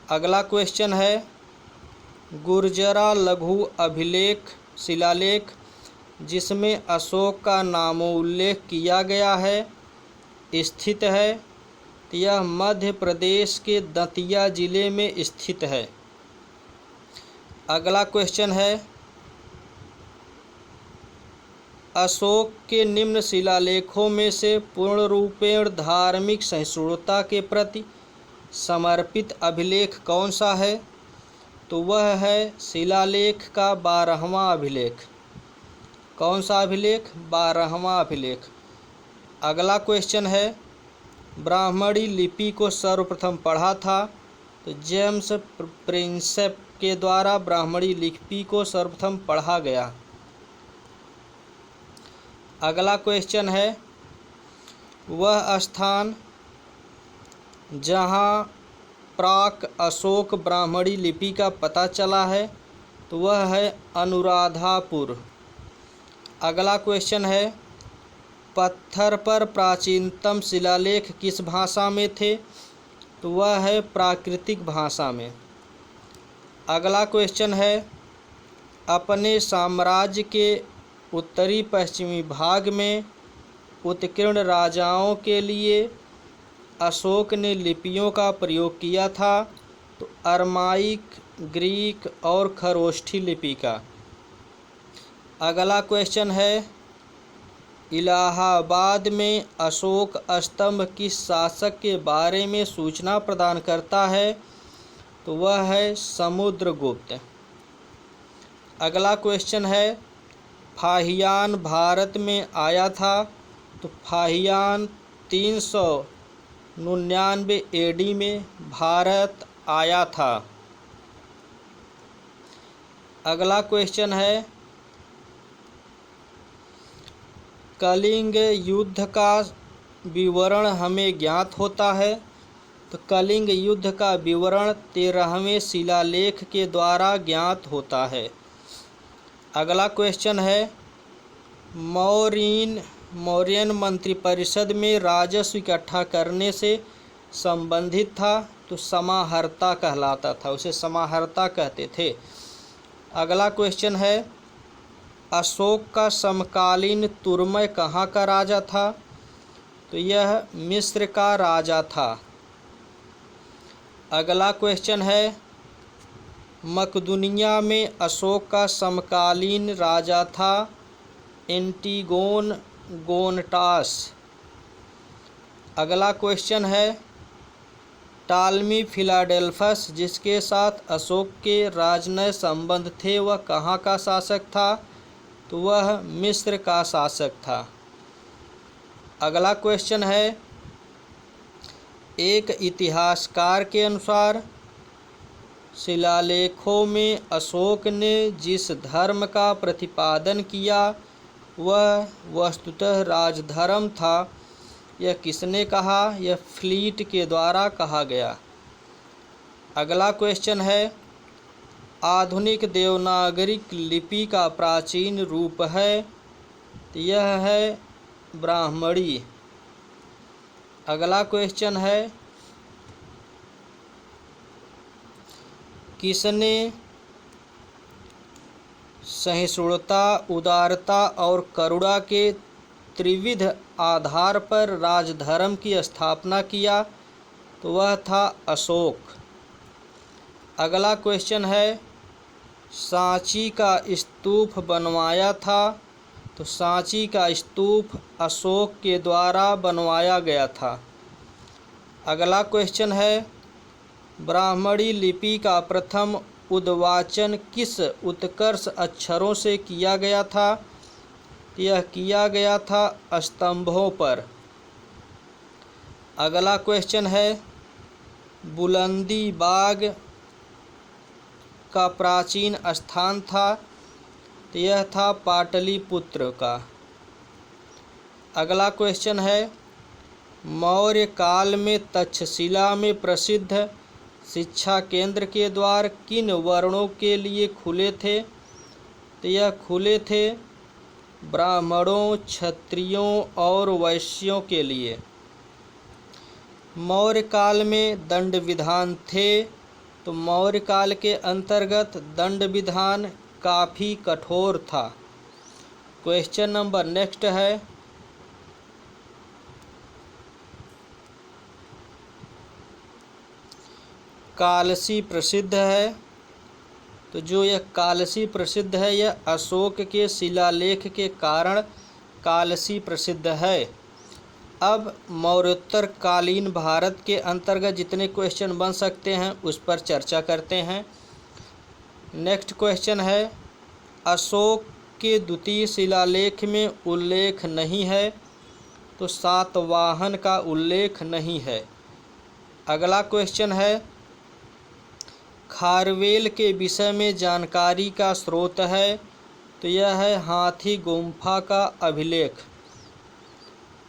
अगला क्वेश्चन है गुर्जरा लघु अभिलेख शिलालेख जिसमें अशोक का नामोल्लेख किया गया है स्थित है, यह मध्य प्रदेश के दतिया जिले में स्थित है। अगला क्वेश्चन है अशोक के निम्न शिलालेखों में से पूर्ण रूपेण धार्मिक सहिष्णुता के प्रति समर्पित अभिलेख कौन सा है, तो वह है शिलालेख का 12वां अभिलेख। कौन सा अभिलेख? 12वां अभिलेख। अगला क्वेश्चन है ब्राह्मणी लिपि को सर्वप्रथम पढ़ा था, तो जेम्स प्रिंसेप के द्वारा ब्राह्मणी लिपि को सर्वप्रथम पढ़ा गया। अगला क्वेश्चन है वह स्थान जहाँ प्राक अशोक ब्राह्मणी लिपि का पता चला है, तो वह है अनुराधापुर। अगला क्वेश्चन है पत्थर पर प्राचीनतम शिलालेख किस भाषा में थे, तो वह है प्राकृतिक भाषा में। अगला क्वेश्चन है अपने साम्राज्य के उत्तरी पश्चिमी भाग में उत्कीर्ण राजाओं के लिए अशोक ने लिपियों का प्रयोग किया था, तो अरमाइक, ग्रीक और खरोष्ठी लिपि का। अगला क्वेश्चन है इलाहाबाद में अशोक स्तंभ किस शासक के बारे में सूचना प्रदान करता है, तो वह है समुद्रगुप्त। अगला क्वेश्चन है फाहियान भारत में आया था, तो फाहियान 399 AD में भारत आया था। अगला क्वेश्चन है कलिंग युद्ध का विवरण हमें ज्ञात होता है, तो कलिंग युद्ध का विवरण 13वें शिलालेख के द्वारा ज्ञात होता है। अगला क्वेश्चन है मौर्यन मौर्यन मंत्रिपरिषद में राजस्व इकट्ठा करने से संबंधित था तो समाहर्ता कहलाता था, उसे समाहर्ता कहते थे। अगला क्वेश्चन है, अशोक का समकालीन तुर्मय कहाँ का राजा था? तो यह मिस्र का राजा था। अगला क्वेश्चन है, मकदूनिया में अशोक का समकालीन राजा था एंटीगोन गोनटास। अगला क्वेश्चन है, टालमी फिलाडेल्फस जिसके साथ अशोक के राजनय संबंध थे वह कहाँ का शासक था? तो वह मिस्र का शासक था। अगला क्वेश्चन है, एक इतिहासकार के अनुसार शिलालेखों में अशोक ने जिस धर्म का प्रतिपादन किया वह वस्तुतः राजधर्म था। यह किसने कहा? यह फ्लीट के द्वारा कहा गया। अगला क्वेश्चन है, आधुनिक देवनागरी लिपि का प्राचीन रूप है, तो यह है ब्राह्मणी। अगला क्वेश्चन है, किसने सहिष्णुता, उदारता और करुणा के त्रिविध आधार पर राजधर्म की स्थापना किया? तो वह था अशोक। अगला क्वेश्चन है, सांची का स्तूप बनवाया था, तो सांची का स्तूप अशोक के द्वारा बनवाया गया था। अगला क्वेश्चन है, ब्राह्मणी लिपि का प्रथम उद्वाचन किस उत्कर्ष अक्षरों से किया गया था? यह किया गया था स्तंभों पर। अगला क्वेश्चन है, बुलंदी बाग का प्राचीन स्थान था, तो यह था पाटलिपुत्र का। अगला क्वेश्चन है, मौर्य काल में तक्षशिला में प्रसिद्ध शिक्षा केंद्र के द्वार किन वर्णों के लिए खुले थे? तो यह खुले थे ब्राह्मणों, क्षत्रियों और वैश्यों के लिए। मौर्य काल में दंड विधान थे, तो मौर्य काल के अंतर्गत दंड विधान काफ़ी कठोर था। क्वेश्चन नंबर नेक्स्ट है, कालसी प्रसिद्ध है, तो जो यह कालसी प्रसिद्ध है यह अशोक के शिलालेख के कारण कालसी प्रसिद्ध है। अब मौर्योत्तर कालीन भारत के अंतर्गत जितने क्वेश्चन बन सकते हैं उस पर चर्चा करते हैं। नेक्स्ट क्वेश्चन है, अशोक के द्वितीय शिलालेख में उल्लेख नहीं है, तो सातवाहन का उल्लेख नहीं है। अगला क्वेश्चन है, खारवेल के विषय में जानकारी का स्रोत है, तो यह है हाथी गुम्फा का अभिलेख।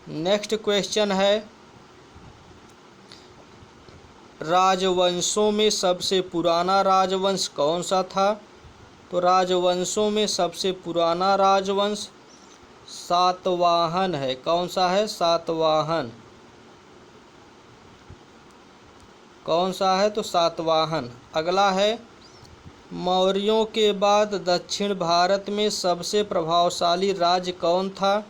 नेक्स्ट क्वेश्चन है, राजवंशों में सबसे पुराना राजवंश कौन सा था? तो राजवंशों में सबसे पुराना राजवंश सातवाहन है। कौन सा है? सातवाहन। कौन सा है? तो सातवाहन। अगला है, मौर्यों के बाद दक्षिण भारत में सबसे प्रभावशाली राज्य कौन था?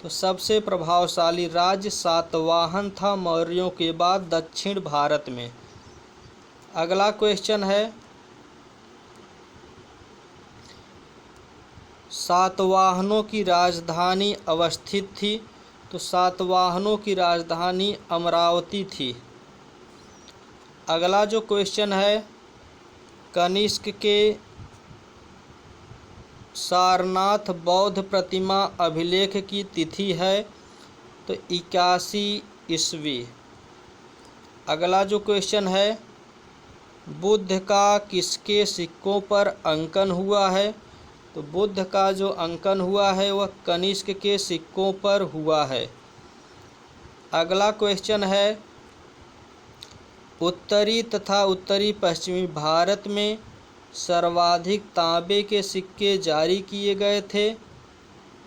तो सबसे प्रभावशाली राज्य सातवाहन था मौर्यों के बाद दक्षिण भारत में। अगला क्वेश्चन है, सातवाहनों की राजधानी अवस्थित थी, तो सातवाहनों की राजधानी अमरावती थी। अगला जो क्वेश्चन है, कनिष्क के सारनाथ बौद्ध प्रतिमा अभिलेख की तिथि है, तो 81 ईस्वी। अगला जो क्वेश्चन है, बुद्ध का किसके सिक्कों पर अंकन हुआ है? तो बुद्ध का जो अंकन हुआ है वह कनिष्क के सिक्कों पर हुआ है। अगला क्वेश्चन है, उत्तरी तथा उत्तरी पश्चिमी भारत में सर्वाधिक तांबे के सिक्के जारी किए गए थे,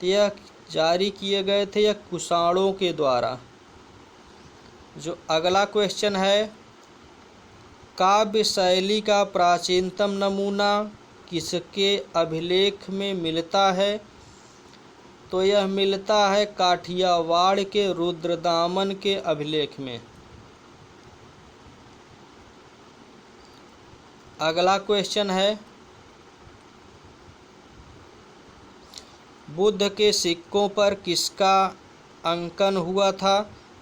तो यह जारी किए गए थे या कुषाणों के द्वारा। जो अगला क्वेश्चन है, काव्य शैली का प्राचीनतम नमूना किसके अभिलेख में मिलता है? तो यह मिलता है काठियावाड़ के रुद्रदामन के अभिलेख में। अगला क्वेश्चन है, बुद्ध के सिक्कों पर किसका अंकन हुआ था?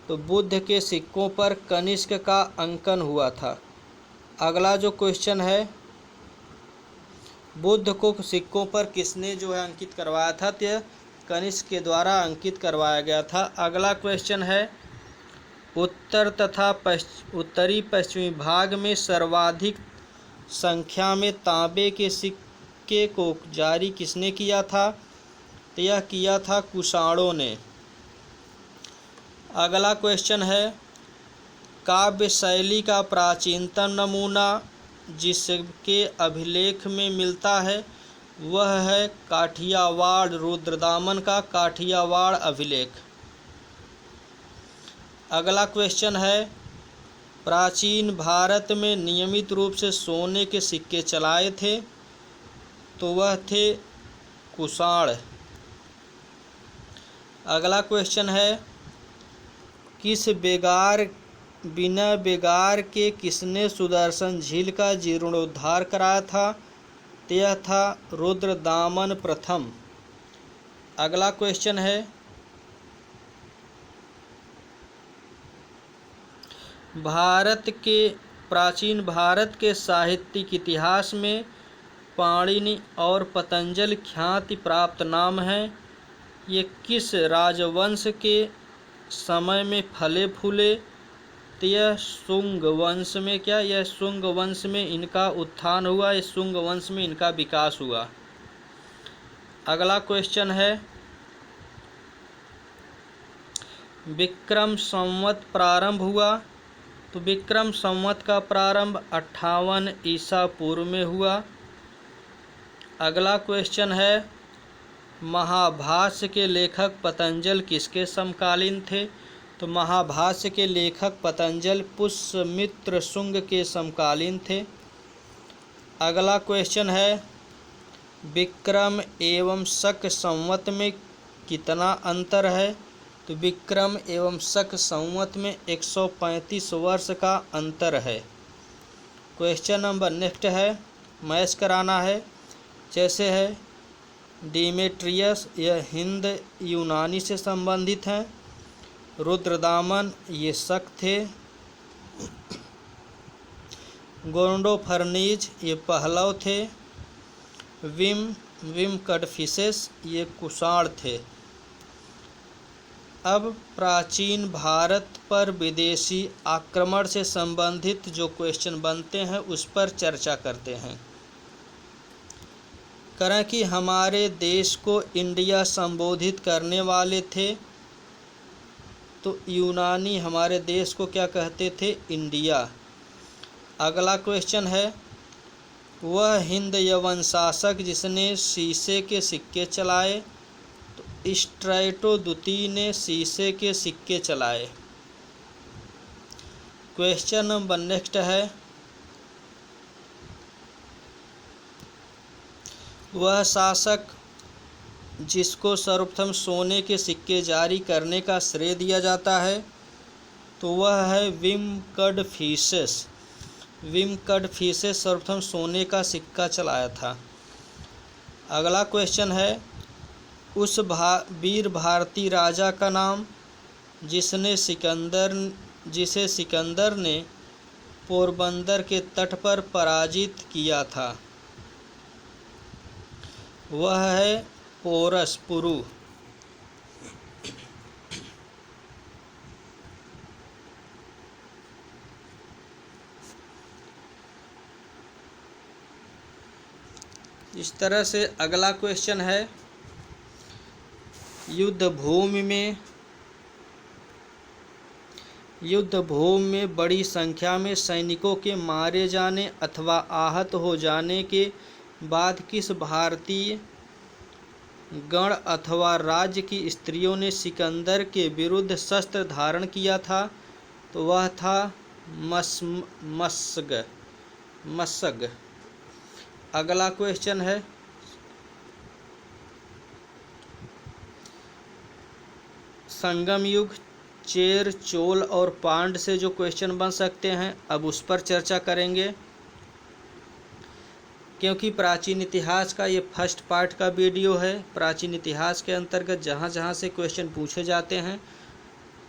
तो बुद्ध के सिक्कों पर कनिष्क का अंकन हुआ था। अगला जो क्वेश्चन है, बुद्ध को सिक्कों पर किसने जो है अंकित करवाया था? तो कनिष्क के द्वारा अंकित करवाया गया था। अगला क्वेश्चन है, उत्तर तथा उत्तरी पश्चिमी भाग में सर्वाधिक संख्या में तांबे के सिक्के को जारी किसने किया था? तो यह किया था कुषाणों ने। अगला क्वेश्चन है, काव्य शैली का प्राचीनतम नमूना जिसके अभिलेख में मिलता है वह है काठियावाड़, रुद्रदामन का काठियावाड़ अभिलेख। अगला क्वेश्चन है, प्राचीन भारत में नियमित रूप से सोने के सिक्के चलाए थे? तो वह थे कुषाण। अगला क्वेश्चन है, किस बिना बेगार के किसने सुदर्शन झील का जीर्णोद्धार कराया था? तो यह था रुद्रदामन प्रथम। अगला क्वेश्चन है, प्राचीन भारत के साहित्यिक इतिहास में पाणिनि और पतंजलि ख्याति प्राप्त नाम हैं। ये किस राजवंश के समय में फले फूले? तो यह शुंग वंश में यह शुंग वंश में इनका उत्थान हुआ, इस शुंग वंश में इनका विकास हुआ। अगला क्वेश्चन है, विक्रम संवत प्रारंभ हुआ? तो विक्रम संवत का प्रारंभ 58 ईसा पूर्व में हुआ। अगला क्वेश्चन है, महाभाष्य के लेखक पतंजलि किसके समकालीन थे? तो महाभाष्य के लेखक पतंजलि पुष्यमित्र शुंग के समकालीन थे। अगला क्वेश्चन है, विक्रम एवं शक संवत में कितना अंतर है? तो विक्रम एवं शक संवत में 135 वर्ष का अंतर है। क्वेश्चन नंबर नेक्स्ट है, मैच कराना है। जैसे है डिमेट्रियस, यह हिंद यूनानी से संबंधित हैं। रुद्रदामन ये शक थे। गोंडोफर्नीज ये पहलव थे। विम कडफिसेस ये कुषाण थे। अब प्राचीन भारत पर विदेशी आक्रमण से संबंधित जो क्वेश्चन बनते हैं उस पर चर्चा करते हैं। करें कि हमारे देश को इंडिया संबोधित करने वाले थे, तो यूनानी हमारे देश को क्या कहते थे? इंडिया। अगला क्वेश्चन है, वह हिंद यवन शासक जिसने शीशे के सिक्के चलाए? तो स्ट्रैटो द्वितीय ने शीशे के सिक्के चलाए। क्वेश्चन नंबर नेक्स्ट है, वह शासक जिसको सर्वप्रथम सोने के सिक्के जारी करने का श्रेय दिया जाता है? तो वह है विम कडफिसेस। विम कडफिसेस सर्वप्रथम सोने का सिक्का चलाया था। अगला क्वेश्चन है, उस वीर भारतीय राजा का नाम जिसे सिकंदर ने पोरबंदर के तट पर पराजित किया था? वह है पोरस पुरु। इस तरह से अगला क्वेश्चन है, युद्ध भूमि में बड़ी संख्या में सैनिकों के मारे जाने अथवा आहत हो जाने के बाद किस भारतीय गण अथवा राज्य की स्त्रियों ने सिकंदर के विरुद्ध शस्त्र धारण किया था? तो वह था मस्सग। अगला क्वेश्चन है, संगम युग, चेर, चोल और पांड्य से जो क्वेश्चन बन सकते हैं, अब उस पर चर्चा करेंगे। क्योंकि प्राचीन इतिहास का ये फर्स्ट पार्ट का वीडियो है, प्राचीन इतिहास के अंतर्गत जहाँ जहाँ से क्वेश्चन पूछे जाते हैं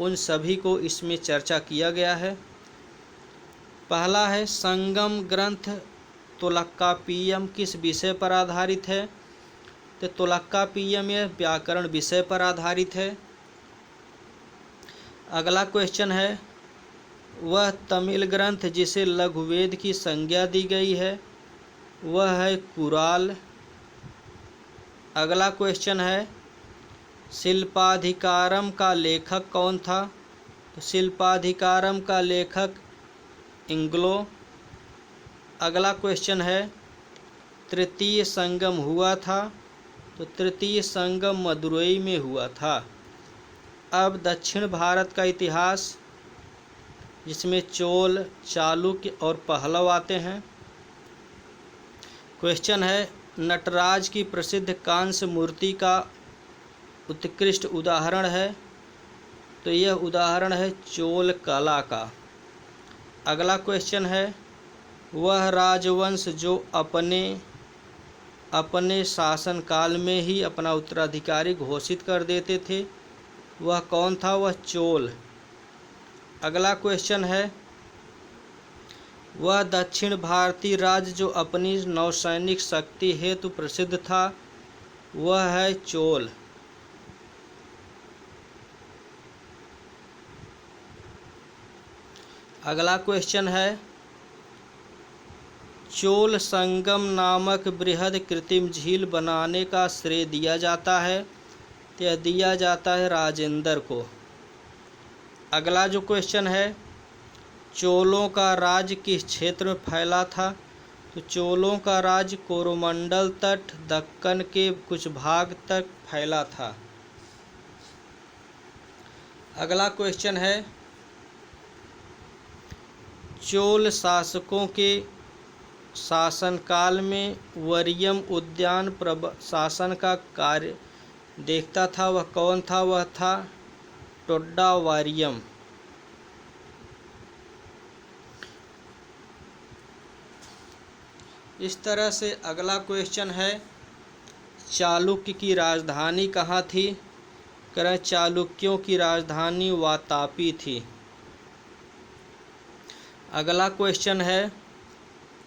उन सभी को इसमें चर्चा किया गया है। पहला है, संगम ग्रंथ तुलक्कापियम किस विषय पर आधारित है? तो तुलक्कापियम यह व्याकरण विषय पर आधारित है। अगला क्वेश्चन है, वह तमिल ग्रंथ जिसे लघुवेद की संज्ञा दी गई है वह है कुराल। अगला क्वेश्चन है, शिल्पाधिकारम का लेखक कौन था? तो शिल्पाधिकारम का लेखक इंग्लो। अगला क्वेश्चन है, तृतीय संगम हुआ था? तो तृतीय संगम मदुरई में हुआ था। अब दक्षिण भारत का इतिहास, जिसमें चोल, चालुक्य और पहलव आते हैं। क्वेश्चन है, नटराज की प्रसिद्ध कांस्य मूर्ति का उत्कृष्ट उदाहरण है? तो यह उदाहरण है चोल कला का। अगला क्वेश्चन है, वह राजवंश जो अपने शासनकाल में ही अपना उत्तराधिकारी घोषित कर देते थे वह कौन था? वह चोल। अगला क्वेश्चन है, वह दक्षिण भारतीय राज्य जो अपनी नौसैनिक शक्ति हेतु प्रसिद्ध था वह है चोल। अगला क्वेश्चन है, चोल संगम नामक बृहद कृत्रिम झील बनाने का श्रेय दिया जाता है? तो यह दिया जाता है राजेंद्र को। अगला जो क्वेश्चन है, चोलों का राज्य किस क्षेत्र में फैला था? तो चोलों का राज्य कोरोमंडल तट दक्कन के कुछ भाग तक फैला था। अगला क्वेश्चन है, चोल शासकों के शासनकाल में वरियम उद्यान शासन का कार्य देखता था, वह कौन था? वह था टोड्डावारियम। इस तरह से अगला क्वेश्चन है, चालुक्य की राजधानी कहाँ थी? करें, चालुक्यों की राजधानी वातापी थी। अगला क्वेश्चन है,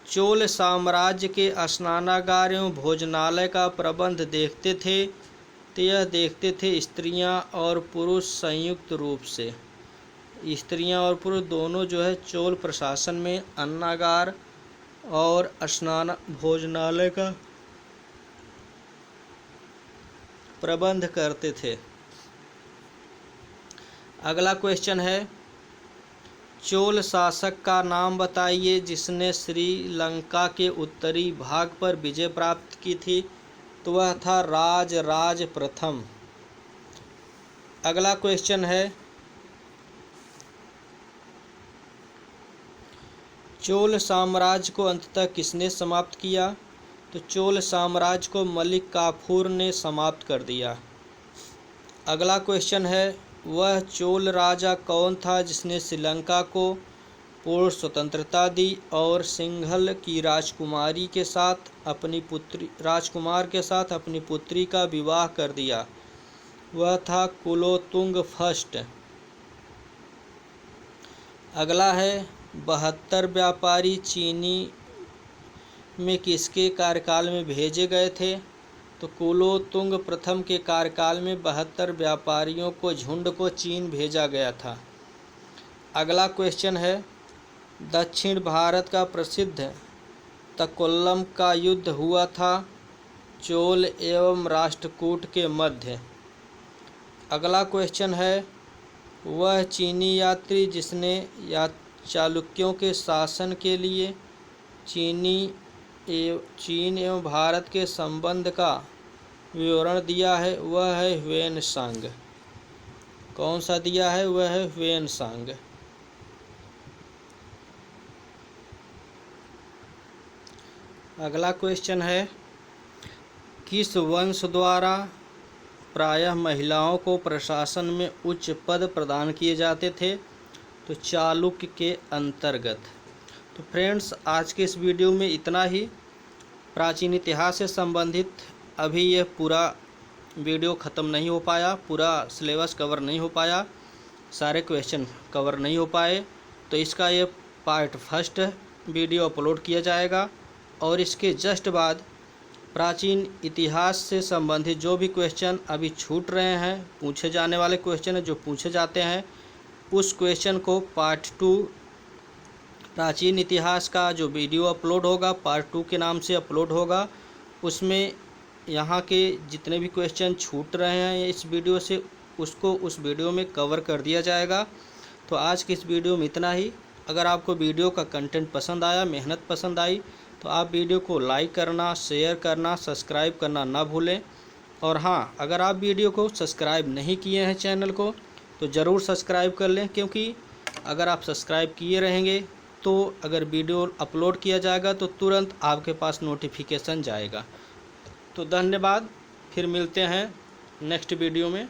चोल साम्राज्य के स्नानागार एवं भोजनालय का प्रबंध देखते थे? तो यह देखते थे स्त्रियां और पुरुष संयुक्त रूप से। स्त्रियां और पुरुष दोनों जो है चोल प्रशासन में अन्नागार और स्नान भोजनालय का प्रबंध करते थे। अगला क्वेश्चन है, चोल शासक का नाम बताइए जिसने श्रीलंका के उत्तरी भाग पर विजय प्राप्त की थी? तो वह था राज प्रथम। अगला क्वेश्चन है, चोल साम्राज्य को अंततः किसने समाप्त किया? तो चोल साम्राज्य को मलिक काफूर ने समाप्त कर दिया। अगला क्वेश्चन है, वह चोल राजा कौन था जिसने श्रीलंका को पूर्ण स्वतंत्रता दी और सिंघल की राजकुमार के साथ अपनी पुत्री का विवाह कर दिया? वह था कुलोतुंग फर्स्ट। अगला है, 72 व्यापारी चीनी में किसके कार्यकाल में भेजे गए थे? तो कुलोतुंग प्रथम के कार्यकाल में 72 व्यापारियों को झुंड को चीन भेजा गया था। अगला क्वेश्चन है, दक्षिण भारत का प्रसिद्ध तकोल्लम का युद्ध हुआ था चोल एवं राष्ट्रकूट के मध्य। अगला क्वेश्चन है, वह चीनी यात्री जिसने चालुक्यों के शासन के लिए चीन एवं भारत के संबंध का विवरण दिया है वह है ह्वेनसांग। कौन सा दिया है? वह है ह्वेनसांग। अगला क्वेश्चन है, किस वंश द्वारा प्रायः महिलाओं को प्रशासन में उच्च पद प्रदान किए जाते थे? तो चालुक्य के अंतर्गत। तो फ्रेंड्स, आज के इस वीडियो में इतना ही। प्राचीन इतिहास से संबंधित अभी यह पूरा वीडियो ख़त्म नहीं हो पाया, पूरा सिलेबस कवर नहीं हो पाया, सारे क्वेश्चन कवर नहीं हो पाए। तो इसका ये पार्ट फर्स्ट वीडियो अपलोड किया जाएगा और इसके जस्ट बाद प्राचीन इतिहास से संबंधित जो भी क्वेश्चन अभी छूट रहे हैं, पूछे जाने वाले क्वेश्चन है जो पूछे जाते हैं, उस क्वेश्चन को पार्ट 2 प्राचीन इतिहास का जो वीडियो अपलोड होगा पार्ट 2 के नाम से अपलोड होगा। उसमें यहाँ के जितने भी क्वेश्चन छूट रहे हैं इस वीडियो से, उसको उस वीडियो में कवर कर दिया जाएगा। तो आज की इस वीडियो में इतना ही। अगर आपको वीडियो का कंटेंट पसंद आया, मेहनत पसंद आई, तो आप वीडियो को लाइक करना, शेयर करना, सब्सक्राइब करना ना भूलें। और हाँ, अगर आप वीडियो को सब्सक्राइब नहीं किए हैं चैनल को, तो ज़रूर सब्सक्राइब कर लें, क्योंकि अगर आप सब्सक्राइब किए रहेंगे तो अगर वीडियो अपलोड किया जाएगा तो तुरंत आपके पास नोटिफिकेशन जाएगा। तो धन्यवाद, फिर मिलते हैं नेक्स्ट वीडियो में।